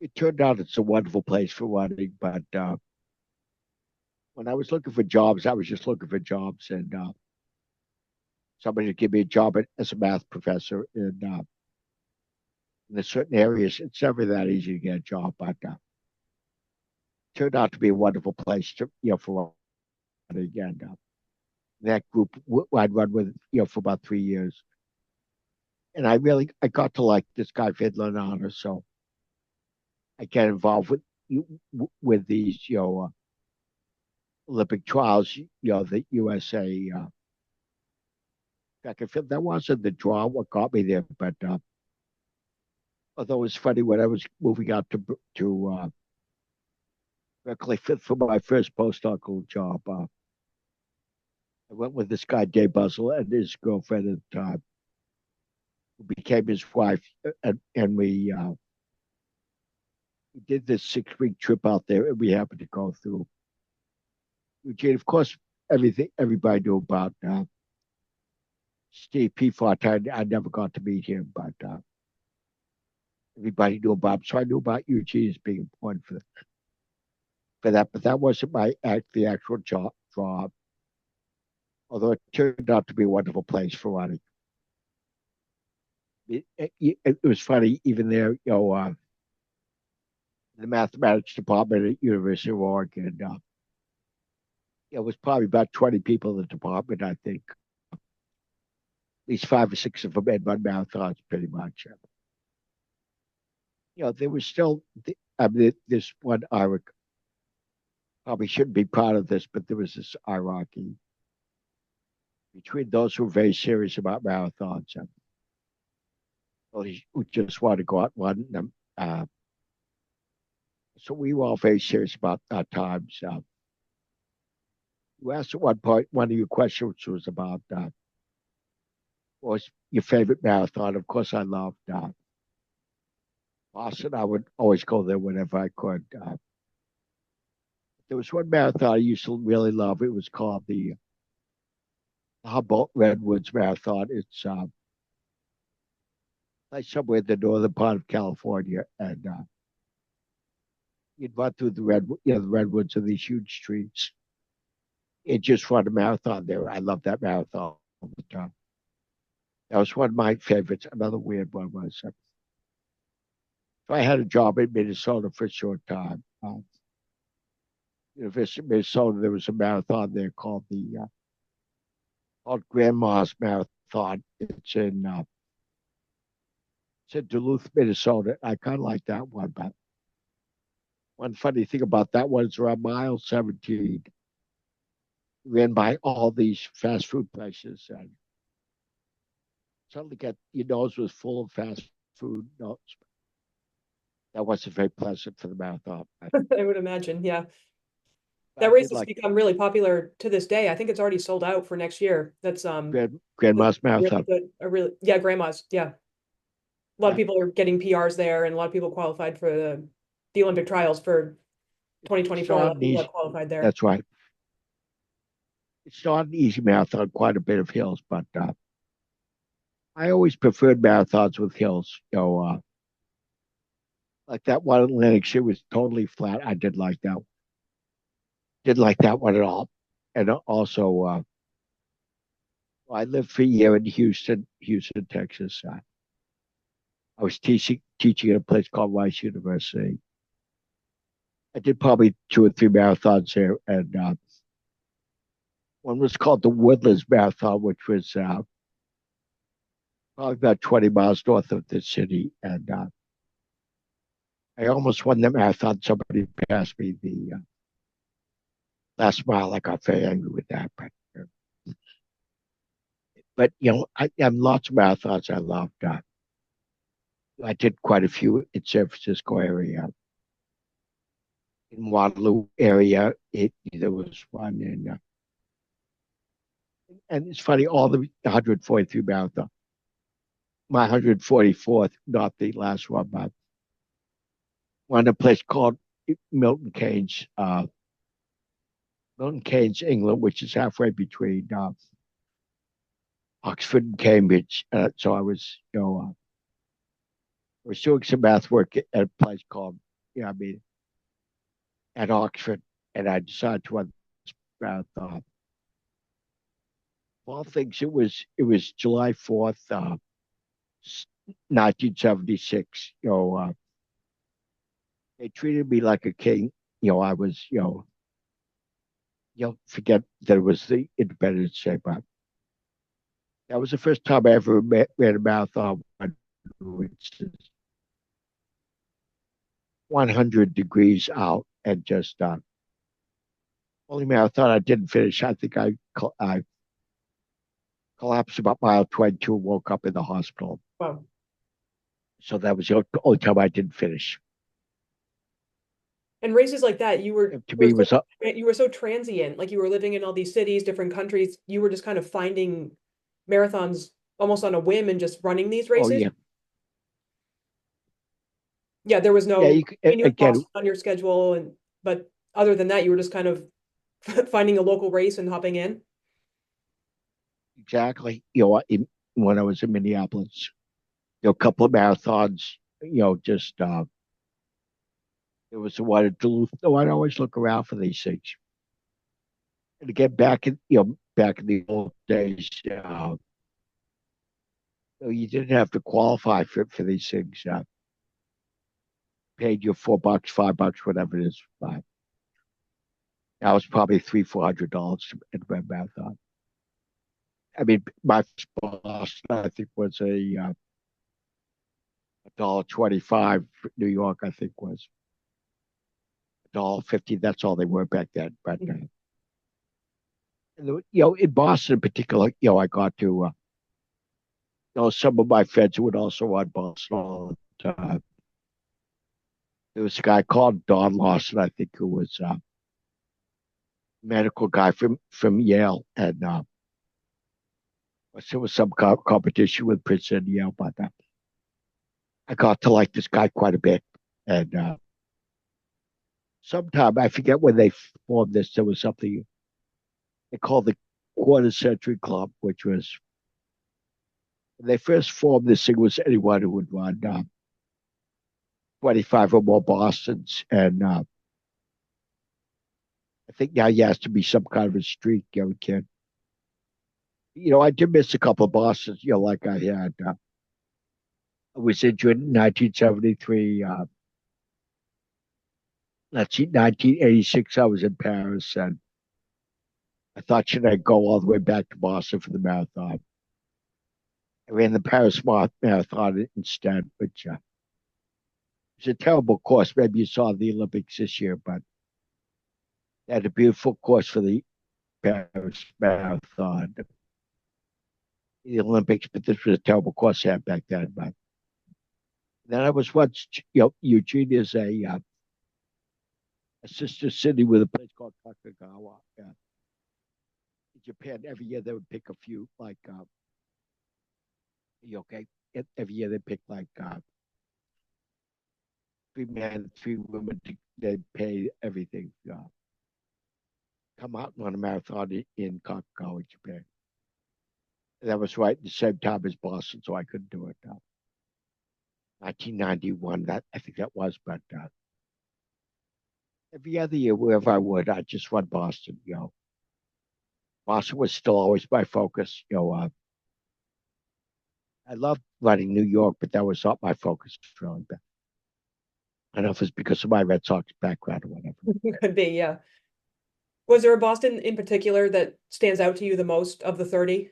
it turned out it's a wonderful place for running. But when I was looking for jobs, I was just looking for jobs, and somebody to give me a job as a math professor in certain areas. It's never that easy to get a job, but turned out to be a wonderful place to for running. And that group I'd run with for about 3 years, and I got to like this guy Fiddler Honor, so I get involved with these Olympic trials. The USA. I feel that wasn't the draw what got me there, but although it's funny when I was moving out to Berkeley for my first postdoctoral job, I went with this guy Dave Buzzell and his girlfriend at the time, who became his wife, and we did this 6 week trip out there, and we happened to go through Eugene. Of course, everybody knew about Steve Peafort. I never got to meet him, but everybody knew about him. So I knew about Eugene as being important for that. But that wasn't the actual job. Although it turned out to be a wonderful place for running. It was funny, even there, the mathematics department at University of Oregon. It was probably about 20 people in the department, I think. At least 5 or 6 of them had run marathons pretty much. There was still, I mean, this one probably shouldn't be proud of this, but there was this hierarchy between those who were very serious about marathons and those who just want to go out and run them. So we were all very serious about our times. You asked at one point, one of your questions was about what was your favorite marathon? Of course, I loved Boston. I would always go there whenever I could. There was one marathon I used to really love. It was called the Humboldt Redwoods Marathon. It's like somewhere in the northern part of California, and you'd run through the redwoods and these huge trees. It just run a marathon there. I love that marathon all the time. That was one of my favorites. Another weird one was so I had a job in Minnesota for a short time. University of Minnesota, there was a marathon there called Grandma's Marathon. It's in Duluth, Minnesota. I kind of like that one, but one funny thing about that one is around mile 17, ran by all these fast food places, and suddenly your nose was full of fast food. No, that wasn't very pleasant for the marathon. I would imagine, yeah. I That race did has like become really popular to this day. I think it's already sold out for next year. That's Grandma's really Marathon. good. Yeah, grandma's. Yeah. A lot of Yeah, people are getting PRs there, and a lot of people qualified for the Olympic trials for it's 2024. A not lot of an people have easy. qualified there. That's right. It's not an easy marathon. Quite a bit of hills, but I always preferred marathons with hills. Like that one in Atlantic City was totally flat. I did like that. Didn't like that one at all. And also, I lived for a year in Houston, Texas. I was teaching at a place called Rice University. I did probably 2 or 3 marathons there, and one was called the Woodlands Marathon, which was probably about 20 miles north of the city. And I almost won the marathon. Somebody passed me the last mile. I got very angry with that, but I have lots of marathons I loved. I did quite a few in San Francisco area, in Waterloo area. There was one in, and it's funny, all the 143 marathon, my 144th, not the last one, but one in a place called Milton Keynes, England, which is halfway between Oxford and Cambridge. So I was doing some math work at a place called I mean, at Oxford, and I decided to run this marathon. All things, it was July 4th, 1976. They treated me like a king. I was, forget that it was the Independence Day, but that was the first time I ever ran a marathon, which is 100 degrees out, and just only marathon I didn't finish. I think I collapsed about mile 22 and woke up in the hospital. Wow. So that was the only time I didn't finish. And races like that, To me, it was you were so transient, like you were living in all these cities, different countries. You were just kind of finding marathons almost on a whim and just running these oh races. yeah, Yeah, there was yeah. no, you had Again, Boston on your schedule, and but other than that, you were just kind of finding a local race and hopping in. exactly. When I was in Minneapolis, a couple of marathons. Just there was the one at Duluth. No, I'd always look around for these things. And again, back in the old days, you didn't have to qualify for these things. Paid you $4, $5, whatever it is. But that was probably $300-400 at the marathon. I mean, my first boss, I think, was a $1.25. New York, I think, was $1.50. That's all they were back then. But in Boston in particular, I got to some of my friends who would also run Boston all the time. There was a guy called Don Lawson, I think, who was a medical guy from Yale, and there was some competition with Princeton and Yale, but I got to like this guy quite a bit. And sometime, I forget when they formed this, there was something they called the Quarter Century Club, which was when they first formed this thing, was anyone who would run 25 or more Bostons. And I think now he has to be some kind of a streak, kid. I did miss a couple of Bostons, like I had. I was injured in 1973. Let's see, 1986, I was in Paris, and I thought, should I go all the way back to Boston for the marathon? I ran the Paris Marathon instead, which was a terrible course. Maybe you saw the Olympics this year, but they had a beautiful course for the Paris Marathon, the Olympics, but this was a terrible course I had back then. But then I was once, Eugene is a sister city with a place called Kakagawa. Yeah. In Japan, every year they would pick a few, like, okay, every year they pick like 3 men, 3 women. They pay everything. Come out and run a marathon in Kakagawa, Japan. And that was right at the same time as Boston, so I couldn't do it. 1991, that I think that was, but every other year, wherever I would, I just run Boston. Boston was still always my focus. I loved running New York, but that was not my focus really. But I don't know if it's because of my Red Sox background or whatever. Could be, yeah. Was there a Boston in particular that stands out to you the most of the 30?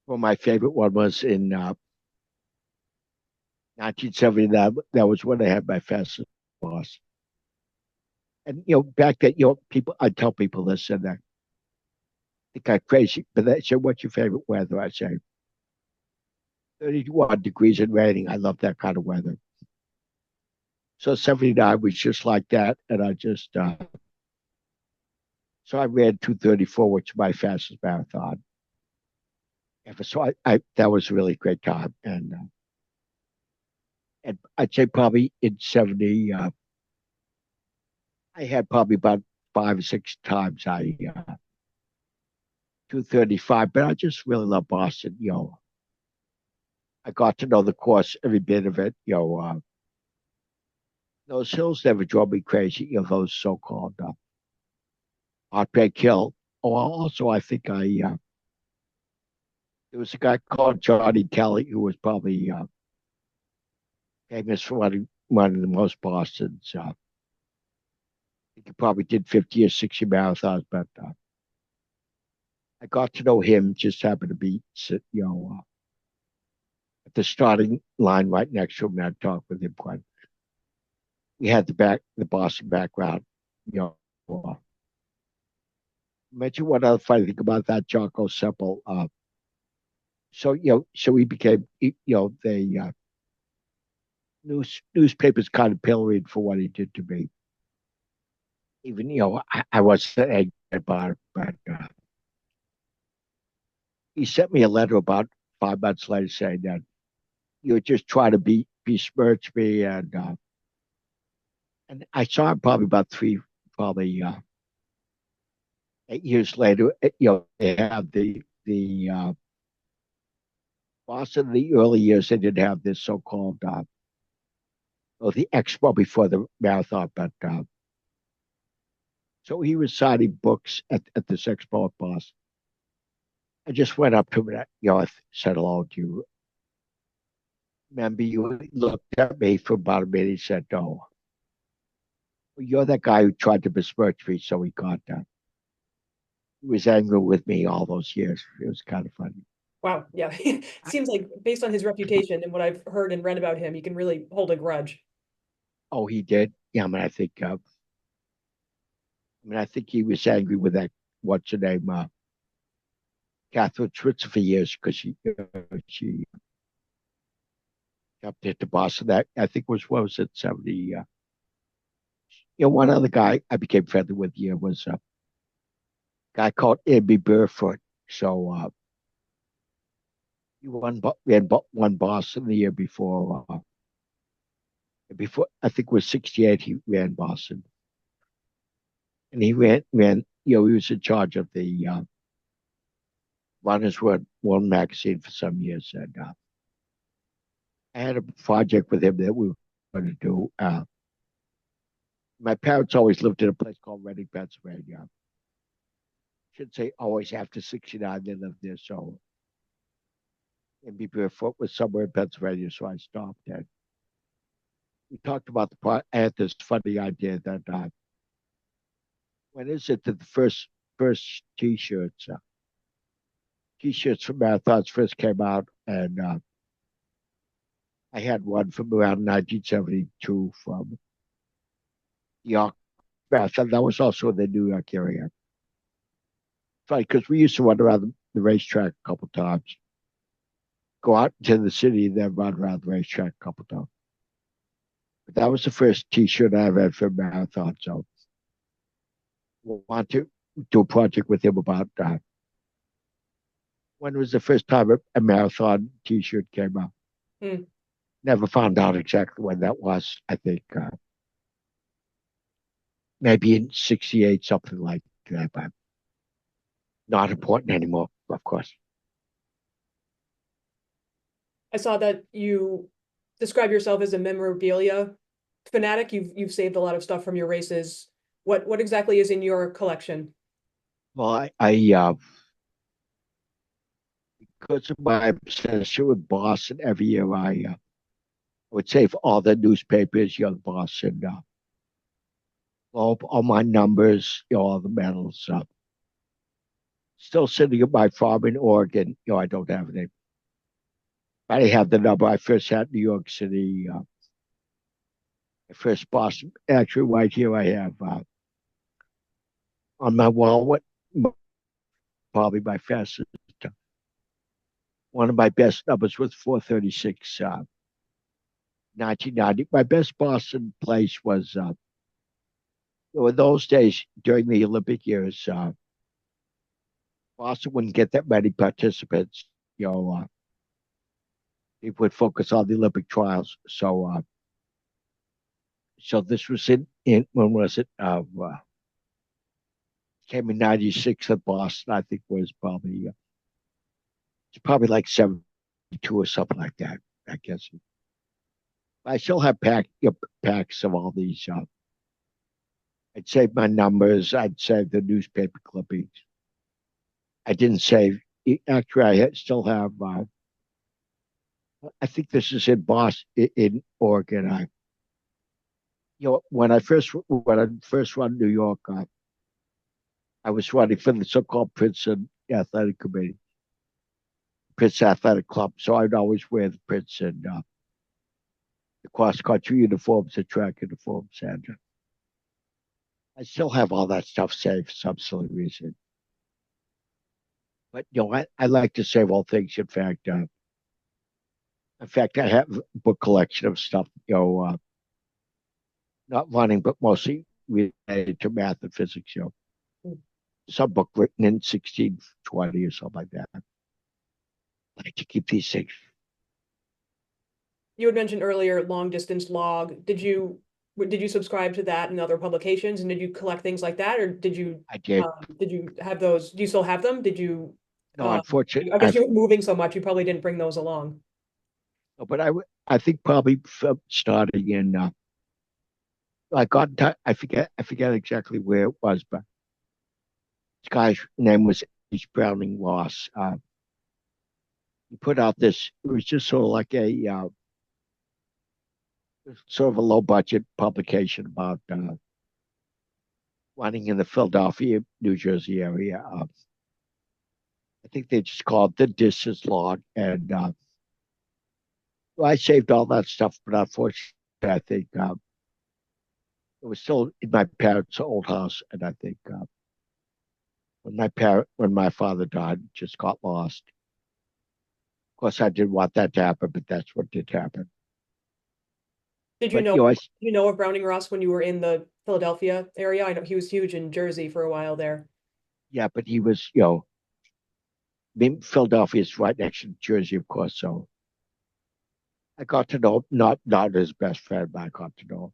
Well, my favorite one was in 1979. That was when I had my fastest loss. And back then, people, I tell people this, and I think I'm crazy, but they say, "What's your favorite weather?" I say, 31 degrees and raining. I love that kind of weather. So 79 was just like that, and I just so I ran 2:34, which is my fastest marathon ever. So I that was a really great time, and I'd say probably in 70, I had probably about 5 or 6 times I 2:35, but I just really love Boston. I got to know the course, every bit of it. those hills never drove me crazy. Those so-called Heartbreak Hill. Oh, also, I think there was a guy called Johnny Kelly who was probably famous for running the most Boston's. I think he probably did 50 or 60 marathons, but I got to know him. Just happened to be, at the starting line right next to him, and I talked with him quite. He had the Boston background. You know, mention one other funny thing about that Jocko Semple. So he became, the newspapers kind of pilloried for what he did to me. Even I wasn't angry about it, but he sent me a letter about 5 months later saying that you were just trying to besmirch me, and I saw him probably about probably 8 years later. They have the Boston in the early years. They did have this so-called the expo before the marathon, but so he was signing books at this expo at Boston. I just went up to him and I said hello to you. Remember, you looked at me for about a minute. He said, "No, you're that guy who tried to besmirch me." So he got that. He was angry with me all those years. It was kind of funny. Wow. Yeah. It seems like based on his reputation and what I've heard and read about him, he can really hold a grudge. Oh, he did. Yeah, I think he was angry with that. What's her name? Catherine Switzer for years because she kept it to Boston. That I think was what was it 70. One other guy I became friendly with here was a guy called Andy Barefoot. So he won Boston the year before. Before I think it was 68, he ran Boston, and he ran. He was in charge of the Runners World magazine for some years, and I had a project with him that we were going to do. My parents always lived in a place called Reading, Pennsylvania. Should say always after 69 they lived there. So and be barefoot was somewhere in Pennsylvania, so I stopped and we talked about the part. I had this funny idea that when is it that the first t-shirts from marathons first came out, and I had one from around 1972 from the York Marathon. That was also in the New York area. Funny because we used to run around the racetrack a couple times, go out to the city, and then run around the racetrack a couple times. But that was the first T-shirt I ever had for a marathon. So we want to do a project with him about when was the first time a marathon T-shirt came out. Hmm. Never found out exactly when that was. I think maybe in 68, something like that, but not important anymore, of course. I saw that you describe yourself as a memorabilia fanatic. You've saved a lot of stuff from your races. What exactly is in your collection? Well, I because of my obsession with Boston, every year I would save all the newspapers, Boston, all my numbers, all the medals. Still sitting at my farm in Oregon. I don't have any. I have the number I first had in New York City. First Boston. Actually, right here I have on my wall what probably my fastest. One of my best numbers was 436, 1990. My best Boston place was in those days during the Olympic years. Boston wouldn't get that many participants. People would focus on the Olympic trials. So this was in when was it? Came in '96 at Boston. I think was probably it's probably like 72 or something like that. I guess. I still have packs of all these. I'd save my numbers. I'd save the newspaper clippings. I didn't save. Actually, still have. I think this is in Boston, in Oregon. When I first run New York, I was running for the so-called Princeton Athletic Committee, Princeton Athletic Club. So I'd always wear the Princeton the cross-country uniforms, the track uniforms, and I still have all that stuff saved for some silly reason. But I like to save all things. In fact, I have a book collection of stuff. Not running, but mostly related to math and physics. Some book written in 1620 or something like that. I like to keep these things. You had mentioned earlier long distance log. Did you subscribe to that in other publications, and did you collect things like that, or I did. did you have those? Do you still have them? Did you No, unfortunately, I guess you were moving so much, you probably didn't bring those along. but I think probably starting in I got I forget exactly where it was, but this guy's name was H. Browning Ross. He put out this. It was just sort of like a sort of a low budget publication about running in the Philadelphia, New Jersey area. I think they just called it the distance log, and I saved all that stuff, but unfortunately, I think it was still in my parents' old house, and I think when my father died, it just got lost. Of course, I didn't want that to happen, but that's what did happen. Did But you know of Browning Ross when you were in the Philadelphia area? I know he was huge in Jersey for a while there. yeah, but he was, Philadelphia is right next to Jersey, of course. So I got to know not his best friend, but I got to know him,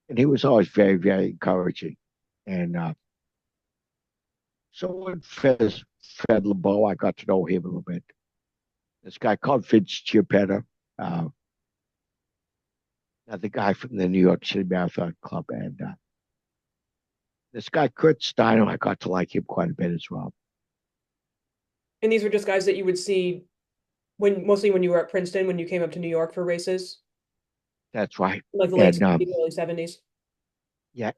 and he was always very, very encouraging. And so when Fred LeBeau, I got to know him a little bit. This guy called Vince Chiappetta, uh, the guy from the New York City Marathon Club, and this guy Kurt Steiner, I got to like him quite a bit as well. And these were just guys that you would see mostly when you were at Princeton, when you came up to New York for races, That's right. like the late And 60s, early 70s. yeah,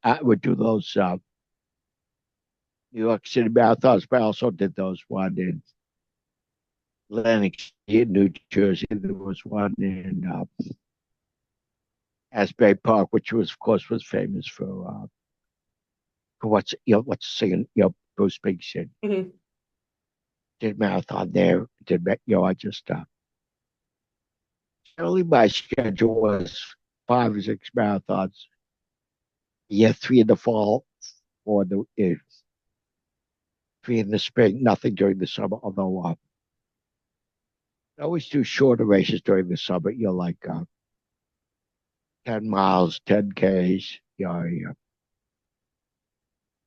I would do those New York City marathons, but I also did those one in Atlantic City, New Jersey. There was one in Asbury Park, which was, of course, was famous for what's singing, Bruce Springsteen. Mhm. Did a marathon there. I just only my schedule was 5 or 6 marathons. Yeah, 3 in the fall, or the 3 in the spring. Nothing during the summer, although I always do shorter races during the summer. Like 10 miles, 10Ks. I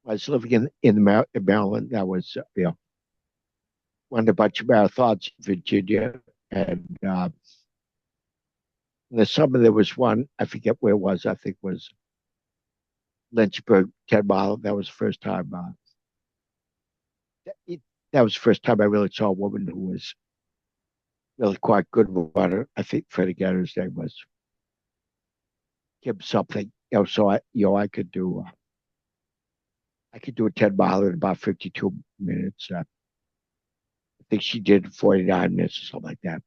was living in Maryland. I was, won a bunch of marathons in Virginia. And in the summer, there was one, I forget where it was. I think it was Lynchburg, 10 mile. That was the first time. That was the first time I really saw a woman who was really quite good runner. I think Freddie Getter's name was Kim something. So I could do a 10 mile in about 52 minutes. I think she did 49 minutes or something like that.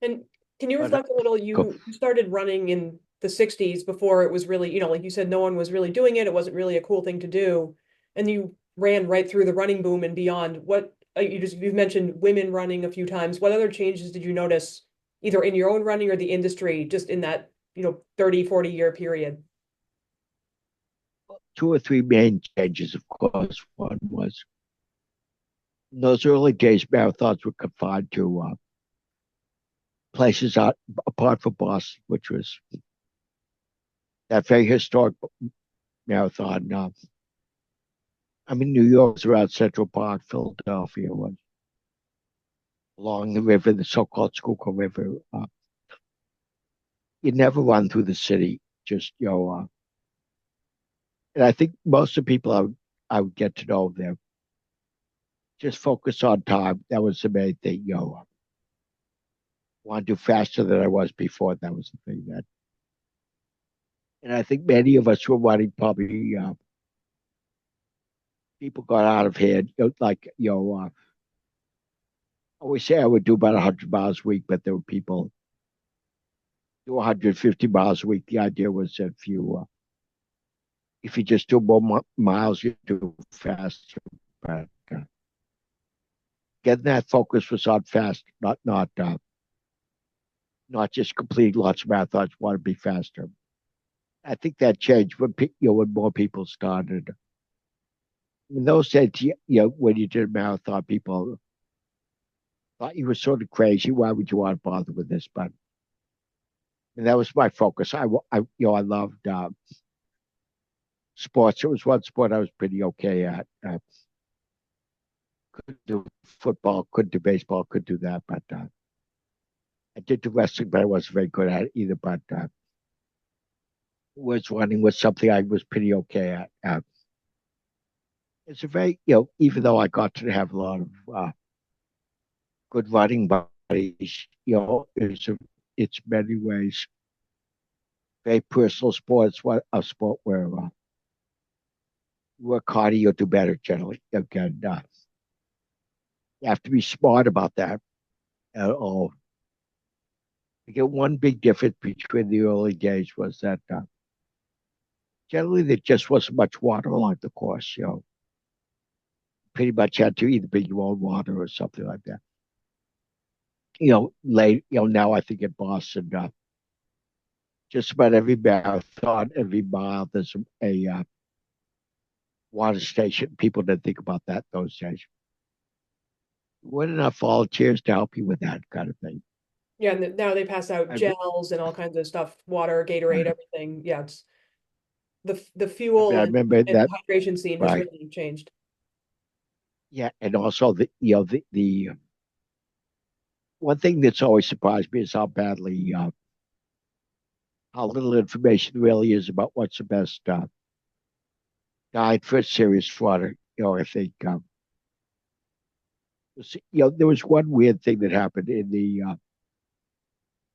And can you But reflect a little? You started running in the 60s before it was really, like you said, no one was really doing it. It wasn't really a cool thing to do. And you ran right through the running boom and beyond. You've mentioned women running a few times. What other changes did you notice either in your own running or the industry just in that, 30, 40-year period? 2 or 3 main changes, of course. One was in those early days, marathons were confined to places out apart from Boston, which was that very historic marathon. New York was around Central Park, Philadelphia was. along the river, the so-called Schuylkill River. You never run through the city. Just and I think most of the people I would get to know there just focus on time. That was the main thing. Want to do faster than I was before. That was the thing that, and I think many of us were running probably. People got out of hand. I always say I would do about 100 miles a week, but there were people do 150 miles a week. The idea was that if you just do more miles, you do faster. But getting that focus was on fast, not just complete lots of marathons. Want to be faster. I think that changed when more people started. In those days, when you did a marathon, people thought you were sort of crazy. Why would you want to bother with this? But and that was my focus. I loved sports. It was one sport I was pretty okay at. Could do football, could do baseball, could do that, but I did do wrestling, but I wasn't very good at it either. But was running was something I was pretty okay at. It's a very, even though I got to have a lot of good running buddies, it's many ways very personal sport. It's what a sport where you work harder, you'll do better generally. Again, you have to be smart about that. Oh, I get one big difference between the early days was that generally there just wasn't much water along the course. Pretty much had to either bring your own water or something like that. Now I think in Boston, just about every marathon, every mile, there's a water station. People didn't think about that those days. There weren't enough volunteers to help you with that kind of thing. Yeah, and now they pass out I, gels and all kinds of stuff, water, Gatorade, right. everything. Yeah, it's the I mean, fuel I remember and that, hydration scene has right? really changed. Yeah, and also the one thing that's always surprised me is how little information really is about what's the best diet for a serious runner. I think there was one weird thing that happened in the.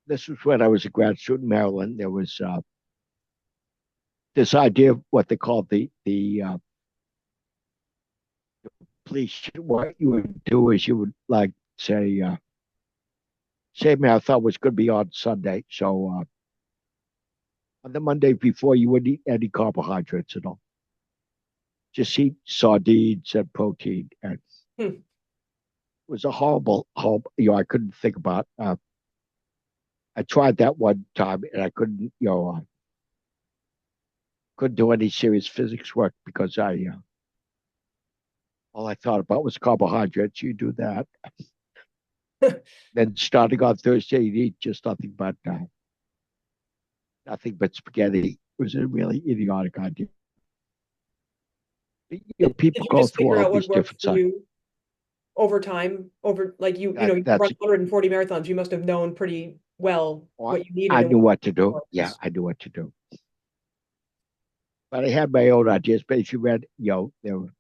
This was when I was a grad student in Maryland. There was this idea of what they called the police. What you would do is you would like say marathon was going to be on Sunday, so on the Monday before you wouldn't eat any carbohydrates at all. Just eat sardines and protein, and it Hmm. was a horrible. I couldn't think about. I tried that one time, and I couldn't do any serious physics work because all I thought about was carbohydrates. You do that. Then starting on Thursday, you eat just nothing but spaghetti. It was a really idiotic idea. Did People you go just through figure all out what these worked different for sides. you over time? Over like you That's run 140 marathons, you must have known pretty well I what you needed I and knew what what to do. Yeah, was. I knew what to do. But I had my own ideas. But if you read, there were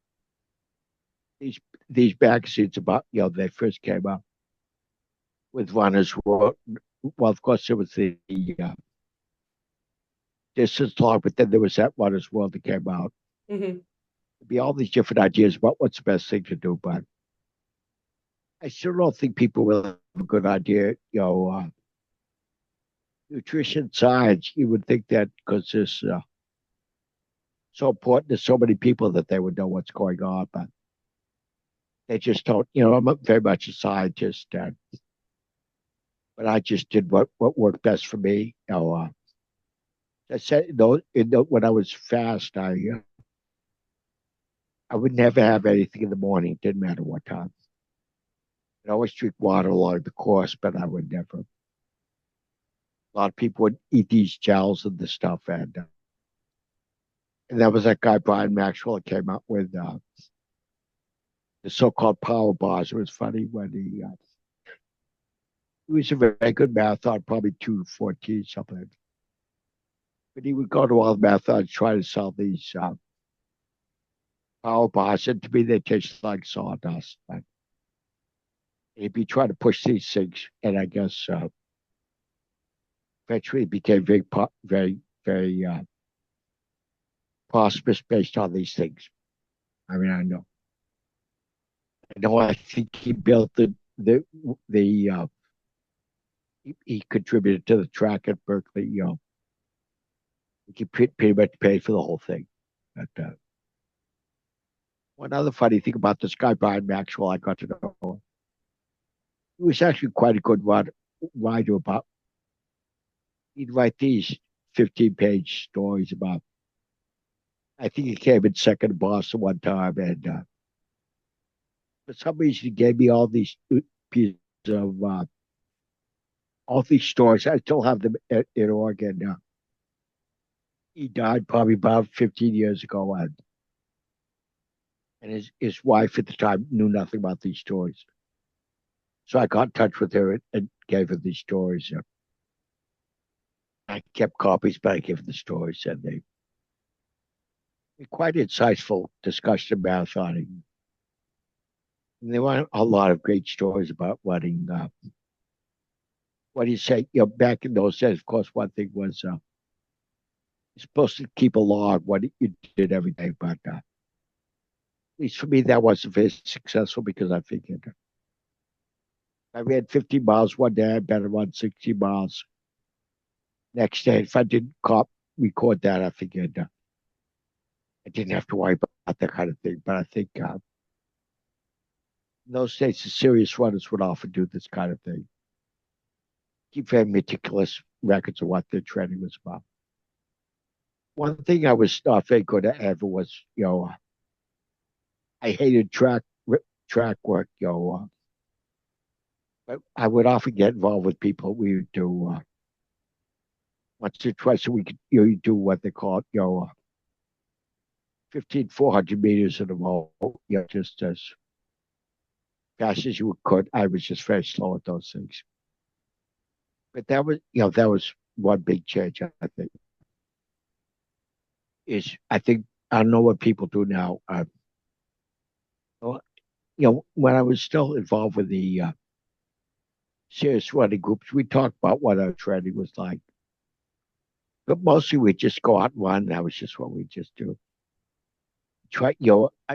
these these magazines about, they first came up with runners who were, well, of course, there was the distance log, but then there was that Runners World that came out. Hmm. There'd be all these different ideas about what's the best thing to do, but I still don't think people will have a good idea. Nutrition science, you would think that because it's so important to so many people that they would know what's going on, but they just don't. I'm very much a scientist, but I just did what worked best for me. I said, when I was fast, I would never have anything in the morning. Didn't matter what time. I'd always drink water along the course, but I would never. A lot of people would eat these gels and this stuff, and that was that guy Brian Maxwell that came out with the so-called power bars. It was funny when He was a very good marathon, probably 2:14 something. But he would go to all the marathons trying to sell these power bars, and to me they taste like sawdust. But he'd be trying to push these things, and I guess eventually it became very prosperous based on these things. I mean, I know. I think he built the he contributed to the track at Berkeley. He pretty much paid for the whole thing. But one other funny thing about this guy Brian Maxwell, I got to know. He was actually quite a good writer about. He'd write these 15-page stories about. I think he came in second to Boston one time, and for some reason he gave me all these pieces of all these stories. I still have them in Oregon. He died probably about 15 years ago, and his wife at the time knew nothing about these stories. So I got in touch with her and gave her these stories. I kept copies, but I gave her the stories, and they quite insightful discussion of marathoning. And there were a lot of great stories about running. What do you say? Back in those days, of course, one thing was you're supposed to keep a log what you did every day, but at least for me, that wasn't very successful because I figured I ran 50 miles one day, I better run 60 miles next day. If I didn't record that, I figured I didn't have to worry about that kind of thing. But I think in those days, the serious runners would often do this kind of thing. Keep very meticulous records of what their training was about. One thing I was not very good at ever was, I hated track work, but I would often get involved with people. We would do once or twice a week. You do what they call 400 meters in a row, just as fast as you could. I was just very slow at those things. But that was one big change, I think. I think I don't know what people do now. Well, when I was still involved with the serious running groups, we talked about what our training was like. But mostly we just go out and run. That was just what we just do.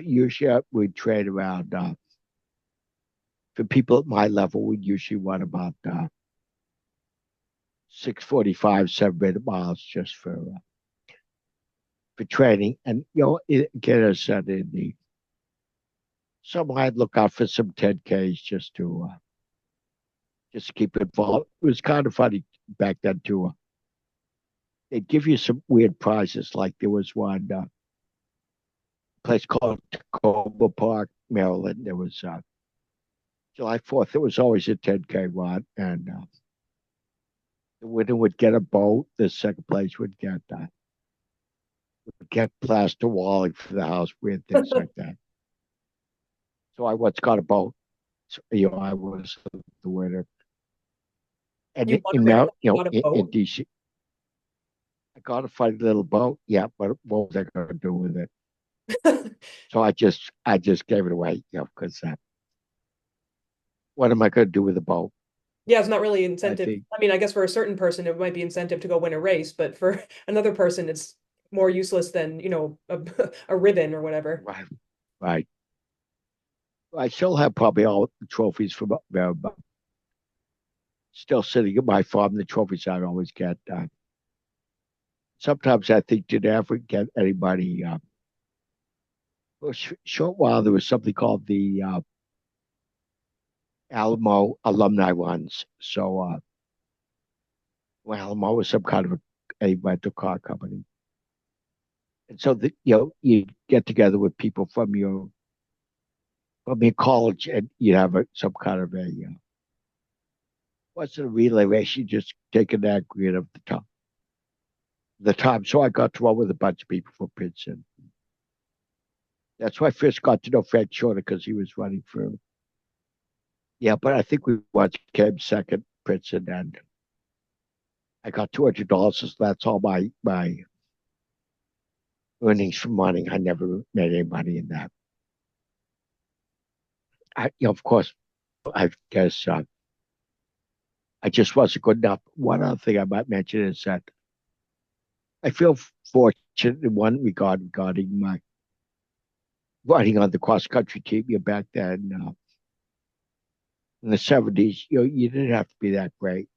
Usually we'd train around, for people at my level, we'd usually run about 6:45, 7-minute miles just for training. And, again, as I said, in the summer, I'd look out for some 10Ks just to keep involved. It was kind of funny back then, too. They'd give you some weird prizes. Like there was one place called Tacoma Park, Maryland. There was July 4th. There was always a 10K run, and the winner would get a boat. The second place would get plaster walling for the house, weird things like that. So I once got a boat. So, I was the winner. And You won in a marathon, in DC, I got a funny little boat. Yeah, but what was I going to do with it? So I just gave it away, because what am I going to do with a boat? Yeah, it's not really I incentive. think I mean, I guess for a certain person, it might be incentive to go win a race, but for another person, it's more useless than, a ribbon or whatever. right, right. I still have probably all the trophies from up there, but still sitting at my farm. The trophies I always get. Sometimes I think did I ever get anybody? For a short while, there was something called the Alamo alumni runs. So Alamo was some kind of a rental car company, and so you get together with people from your college, and you have some kind of a wasn't a relay race. You just take an aggregate of the time. So I got to run with a bunch of people from Princeton. That's why I first got to know Frank Shorter because he was running for. Yeah, but I think we once came second Princeton, and I got $200. So that's all my earnings from running. I never made any money in that. Of course, I guess I just wasn't good enough. One other thing I might mention is that I feel fortunate in one regard regarding my running on the cross country team. Back then, in the '70s, you didn't have to be that great.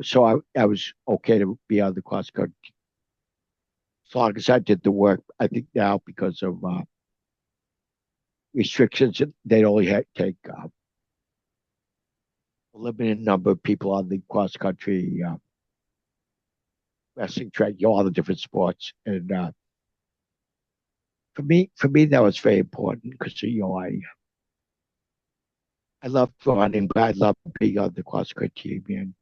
So I was okay to be on the cross country as long as I did the work. I think now because of restrictions, they'd only take a limited number of people on the cross country wrestling track, all the different sports. And for me, that was very important because I love running, but I love being on the cross country team and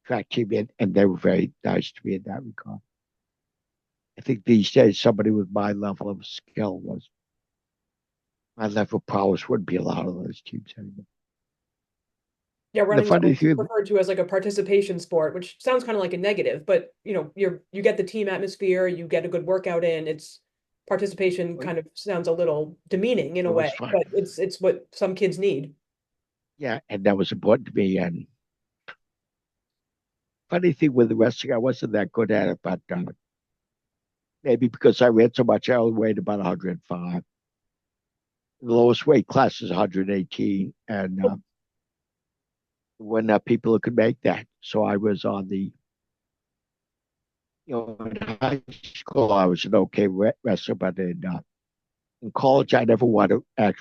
track team, and they were very nice to me in that regard. I think these days somebody with my level of skill was my level of prowess wouldn't be allowed on those teams anymore. Yeah, And the running's funny always thing, referred to as like a participation sport, which sounds kind of like a negative, but you get the team atmosphere, you get a good workout in. It's participation it kind of sounds a little demeaning in a was way, fun. but it's what some kids need. Yeah, and that was important to me. And funny thing with the wrestling, I wasn't that good at it, but maybe because I ran so much, I only weighed about 105. The lowest weight class is 118, and when people could make that, so I was on the, in high school I was an okay wrestler, but in college I never won uh,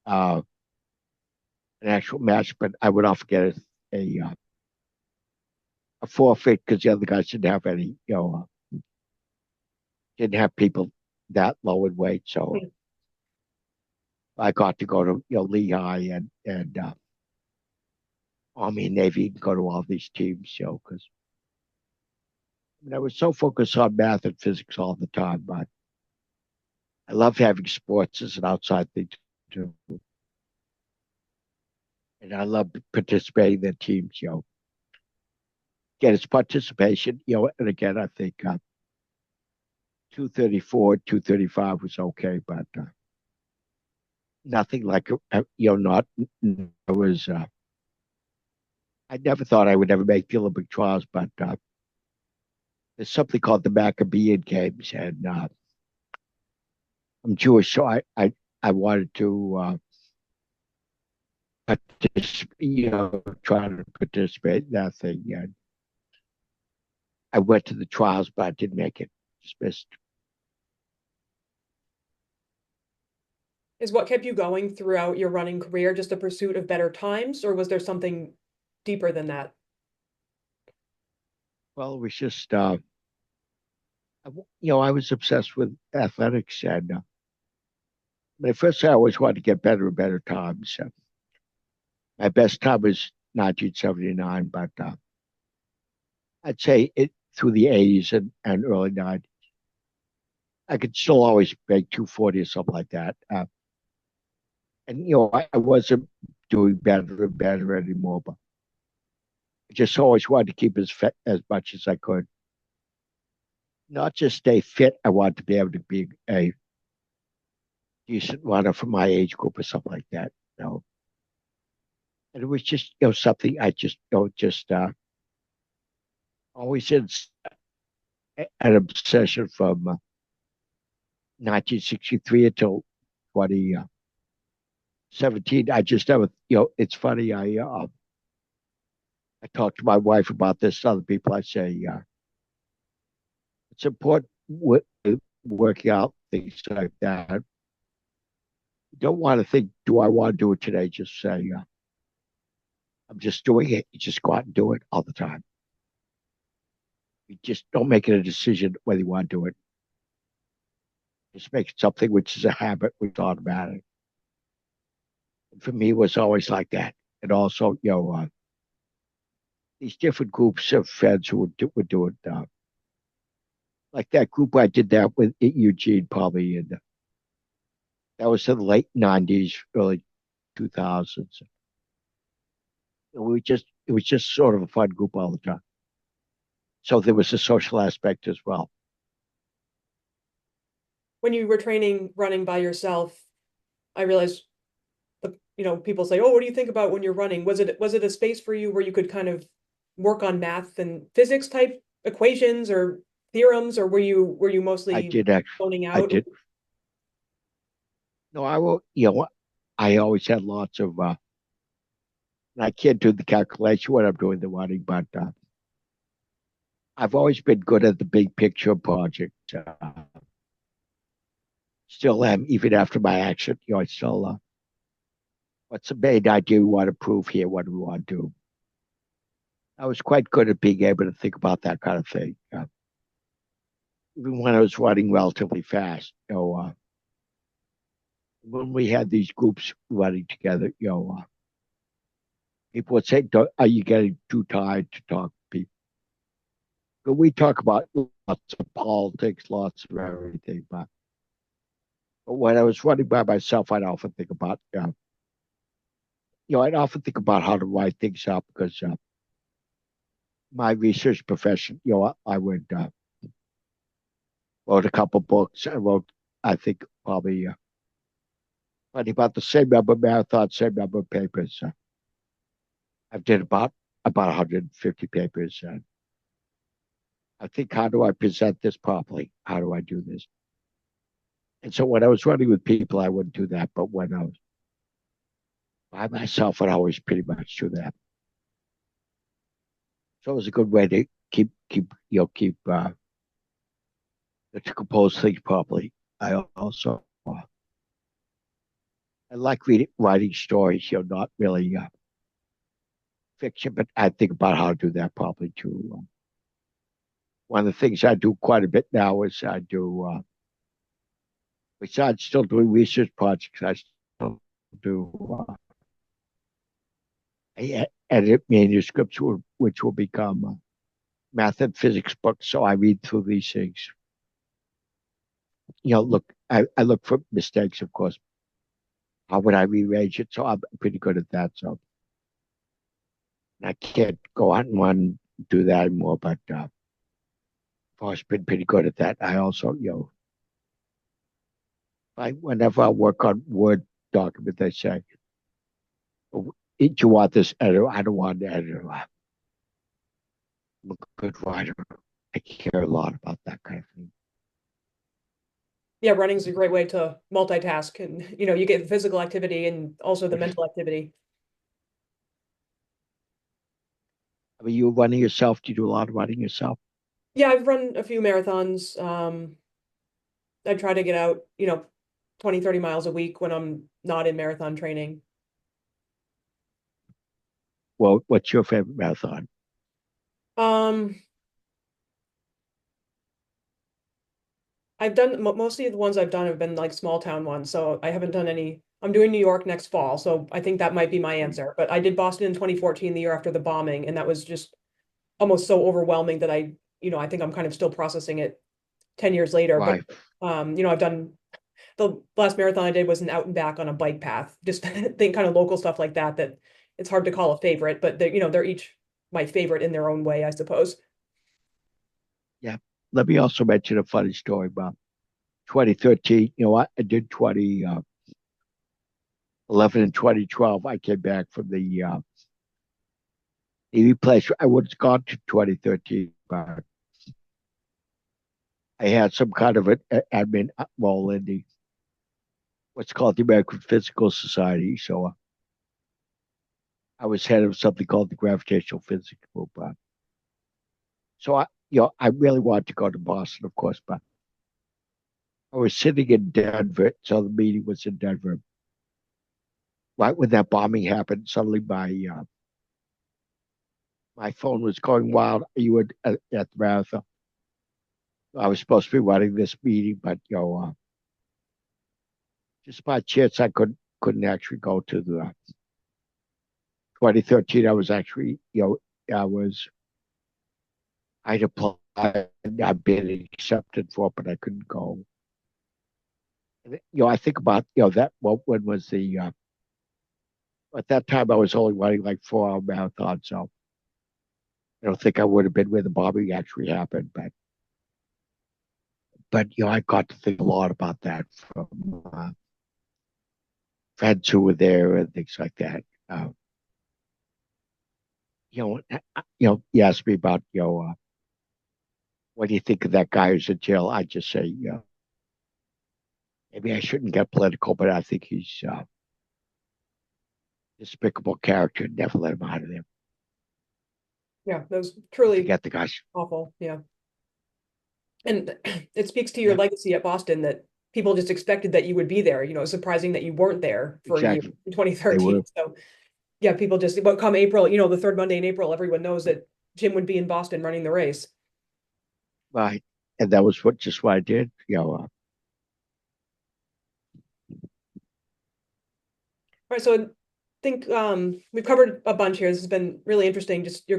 an actual match, but I would often get a forfeit because the other guys didn't have any, didn't have people that low in weight, so I got to go to Lehigh and Army and Navy and go to all these teams, because I was so focused on math and physics all the time, but I love having sports as an outside thing to do. And I love participating in teams, Again, it's participation, and again, I think 234, 235 was okay, but nothing like, not, I was, I never thought I would ever make the Olympic trials, but there's something called the Maccabean Games, and I'm Jewish, so I wanted to try to participate in that thing. And I went to the trials, but I didn't make it. Just missed. Is what kept you going throughout your running career just the pursuit of better times, or was there something deeper than that? Well, it was just, I was obsessed with athletics, and at first I always wanted to get better and better times. My best time was 1979, but I'd say it through the 80s and early 90s. I could still always make 240 or something like that. And I wasn't doing better and better anymore, but I just always wanted to keep as fit as much as I could. Not just stay fit, I wanted to be able to be a decent runner for my age group or something like that. And it was just something I just just always had an obsession from 1963 until 2017. I just never, it's funny. I talked to my wife about this. To other people, I say it's important working out things like that. You don't want to think, do I want to do it today? Just say, I'm just doing it. You just go out and do it all the time. You just don't make it a decision whether you want to do it. Just make it something which is a habit, which is automatic. And for me, it was always like that. And also, these different groups of friends who would do it. Like that group I did that with Eugene, probably that was in the late '90s, early 2000s. it was just sort of a fun group all the time. So there was a social aspect as well. When you were training running by yourself, I realized people say, "Oh, what do you think about when you're running?" Was it a space for you where you could kind of work on math and physics type equations or theorems, or were you I mostly did actually, zoning I out? did. No, I will, I always had lots of, I can't do the calculation when I'm doing the running, but I've always been good at the big picture project. Still am, even after my accident. I still, what's the main idea we want to prove here? What do we want to do? I was quite good at being able to think about that kind of thing. Even when I was running relatively fast, when we had these groups running together, people would say, "Are you getting too tired to talk to people?" But we talk about lots of politics, lots of everything. But when I was running by myself, I'd often think about how to write things up because my research profession, I would wrote a couple books. I wrote, I think, probably about the same number of marathons, same number of papers. I've did about 150 papers. And I think, how do I present this properly? How do I do this? And so when I was running with people, I wouldn't do that. But when I was by myself, I'd always pretty much do that. So it was a good way to keep to compose things properly. I also I like writing stories, not really fiction, but I think about how to do that properly too. One of the things I do quite a bit now is I do, besides still doing research projects, I still do, I edit manuscripts which will become math and physics books. So I read through these things. Look, I look for mistakes, of course. How would I rearrange it? So I'm pretty good at that. So I can't go out and run do that anymore, but I've always been pretty good at that. I also, whenever I work on Word document, they say, "Oh, do you want this editor? I don't want an editor. I'm a good writer. I care a lot about that kind of thing." Yeah, running's a great way to multitask, and you get physical activity and also the mental activity. I mean, you running yourself? Do you do a lot of running yourself? Yeah, I've run a few marathons. I try to get out, 20, 30 miles a week when I'm not in marathon training. Well, what's your favorite marathon? Um, I've done mostly the ones I've done have been like small town ones, so I haven't done any. I'm doing New York next fall, so I think that might be my answer. But I did Boston in 2014, the year after the bombing, and that was just almost so overwhelming that I think I'm kind of still processing it 10 years later. But Why? I've done the last marathon I did was an out and back on a bike path. Just think kind of local stuff like that that it's hard to call a favorite, but they're each my favorite in their own way, I suppose. Yeah. Let me also mention a funny story about 2013. I did 2011 and 2012. I came back from the Navy place. I would have gone to 2013, but I had some kind of an admin role in the what's called the American Physical Society. So I was head of something called the Gravitational Physics Group. So I really wanted to go to Boston, of course, but I was sitting in Denver, so the meeting was in Denver. Right when that bombing happened, suddenly my phone was going wild. You were at the marathon. I was supposed to be running this meeting, but just by chance, I couldn't actually go to the 2013. I was actually, I was I'd applied, I'd been accepted for, but I couldn't go. And, I think about that. Well, when was the At that time, I was only running like 4 hour marathons, so I don't think I would have been where the bombing actually happened. But I got to think a lot about that from friends who were there and things like that. You asked me about what do you think of that guy who's in jail? I just say, maybe I shouldn't get political, but I think he's despicable character. Never let him out of there. Yeah, that was truly Forget the guys. awful. Yeah. And it speaks to your Yeah, legacy at Boston that people just expected that you would be there. It's surprising that you weren't there for a year exactly. in They 2013. were So yeah, people just, but come April, the third Monday in April, everyone knows that Jim would be in Boston running the race. right, and that was what I did. All right, so I think we've covered a bunch here. This has been really interesting. Just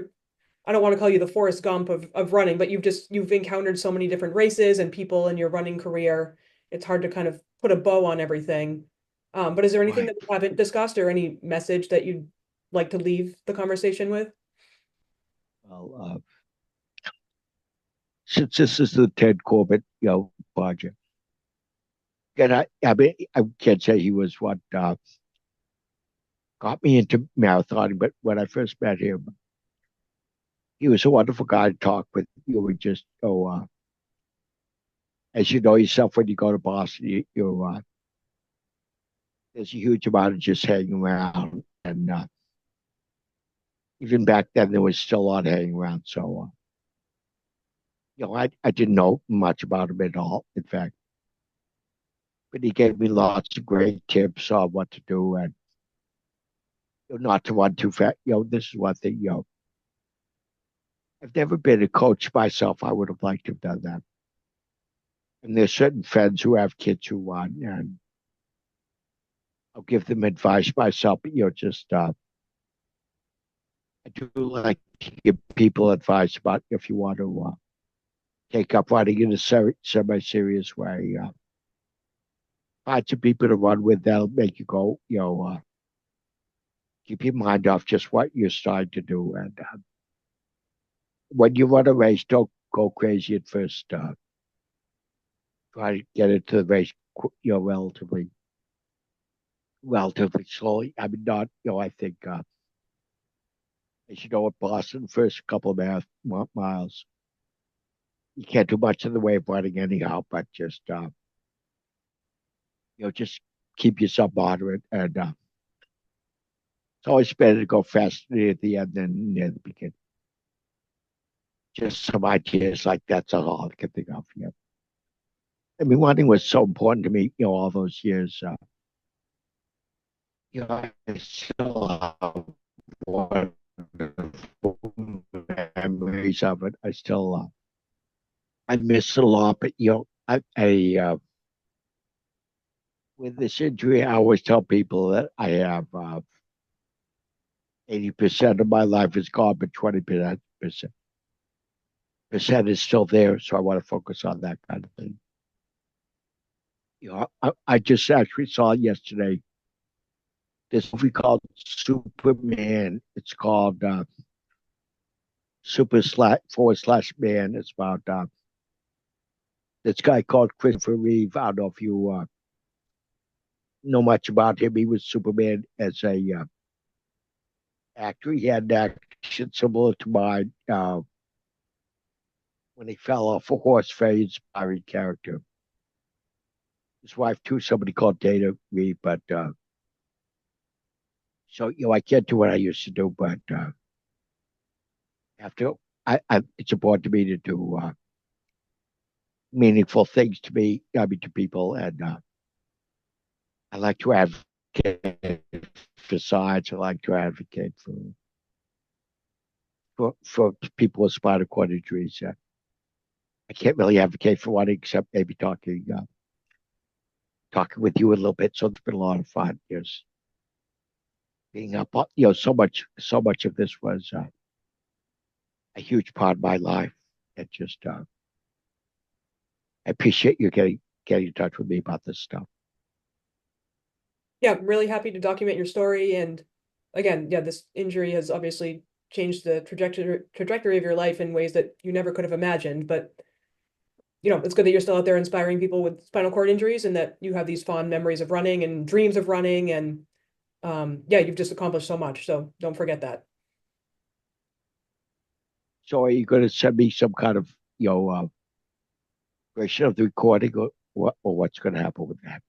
I don't want to call you the Forrest Gump of running, but you've encountered so many different races and people in your running career. It's hard to kind of put a bow on everything. But is there anything Right. that we haven't discussed or any message that you'd like to leave the conversation with? Well, since this is the Ted Corbett, project, and I can't say he was what got me into marathoning, but when I first met him, he was a wonderful guy to talk with. You would just as you know yourself when you go to Boston, there's a huge amount of just hanging around, and even back then there was still a lot of hanging around. So I didn't know much about him at all, in fact, but he gave me lots of great tips on what to do and not to run too fast. This is one thing. I've never been a coach myself. I would have liked to have done that. And there's certain friends who have kids who run, and I'll give them advice myself. But, just I do like to give people advice about if you want to take up running in a semi-serious way. Find some people to run with that'll make you go. Keep your mind off just what you're starting to do, and when you run a race, don't go crazy at first. Try to get into the race, relatively slowly. I mean, not, I think, as you know, at Boston, first couple of miles, you can't do much in the way of running anyhow, but just keep yourself moderate. And it's always better to go faster near the end than near the beginning. Just some ideas like that's all I can think of. Yeah. I mean, running was so important to me, all those years. I still have wonderful memories of it. I miss it a lot, but with this injury, I always tell people that I have 80% of my life is gone, but 20% is still there. So I want to focus on that kind of thing. I just actually saw yesterday this movie called Superman. It's called Super/man. It's about this guy called Christopher Reeve. I don't know if you know much about him. He was Superman as a actor. He had an action similar to mine when he fell off a horse. Very inspiring character. His wife too, somebody called Dana Reeve. But so I can't do what I used to do, but after it's important to me to do meaningful things to me. I mean, to people, and I like to advocate for science. I like to advocate for people with spinal cord injuries. I can't really advocate for one except maybe talking with you a little bit. So it's been a lot of fun. Just being up, so much of this was a huge part of my life. It just I appreciate you getting in touch with me about this stuff. Yeah, I'm really happy to document your story and again, yeah, this injury has obviously changed the trajectory of your life in ways that you never could have imagined. But it's good that you're still out there inspiring people with spinal cord injuries and that you have these fond memories of running and dreams of running. And yeah, you've just accomplished so much. So don't forget that. So are you going to send me some kind of version of the recording, or what's going to happen with that?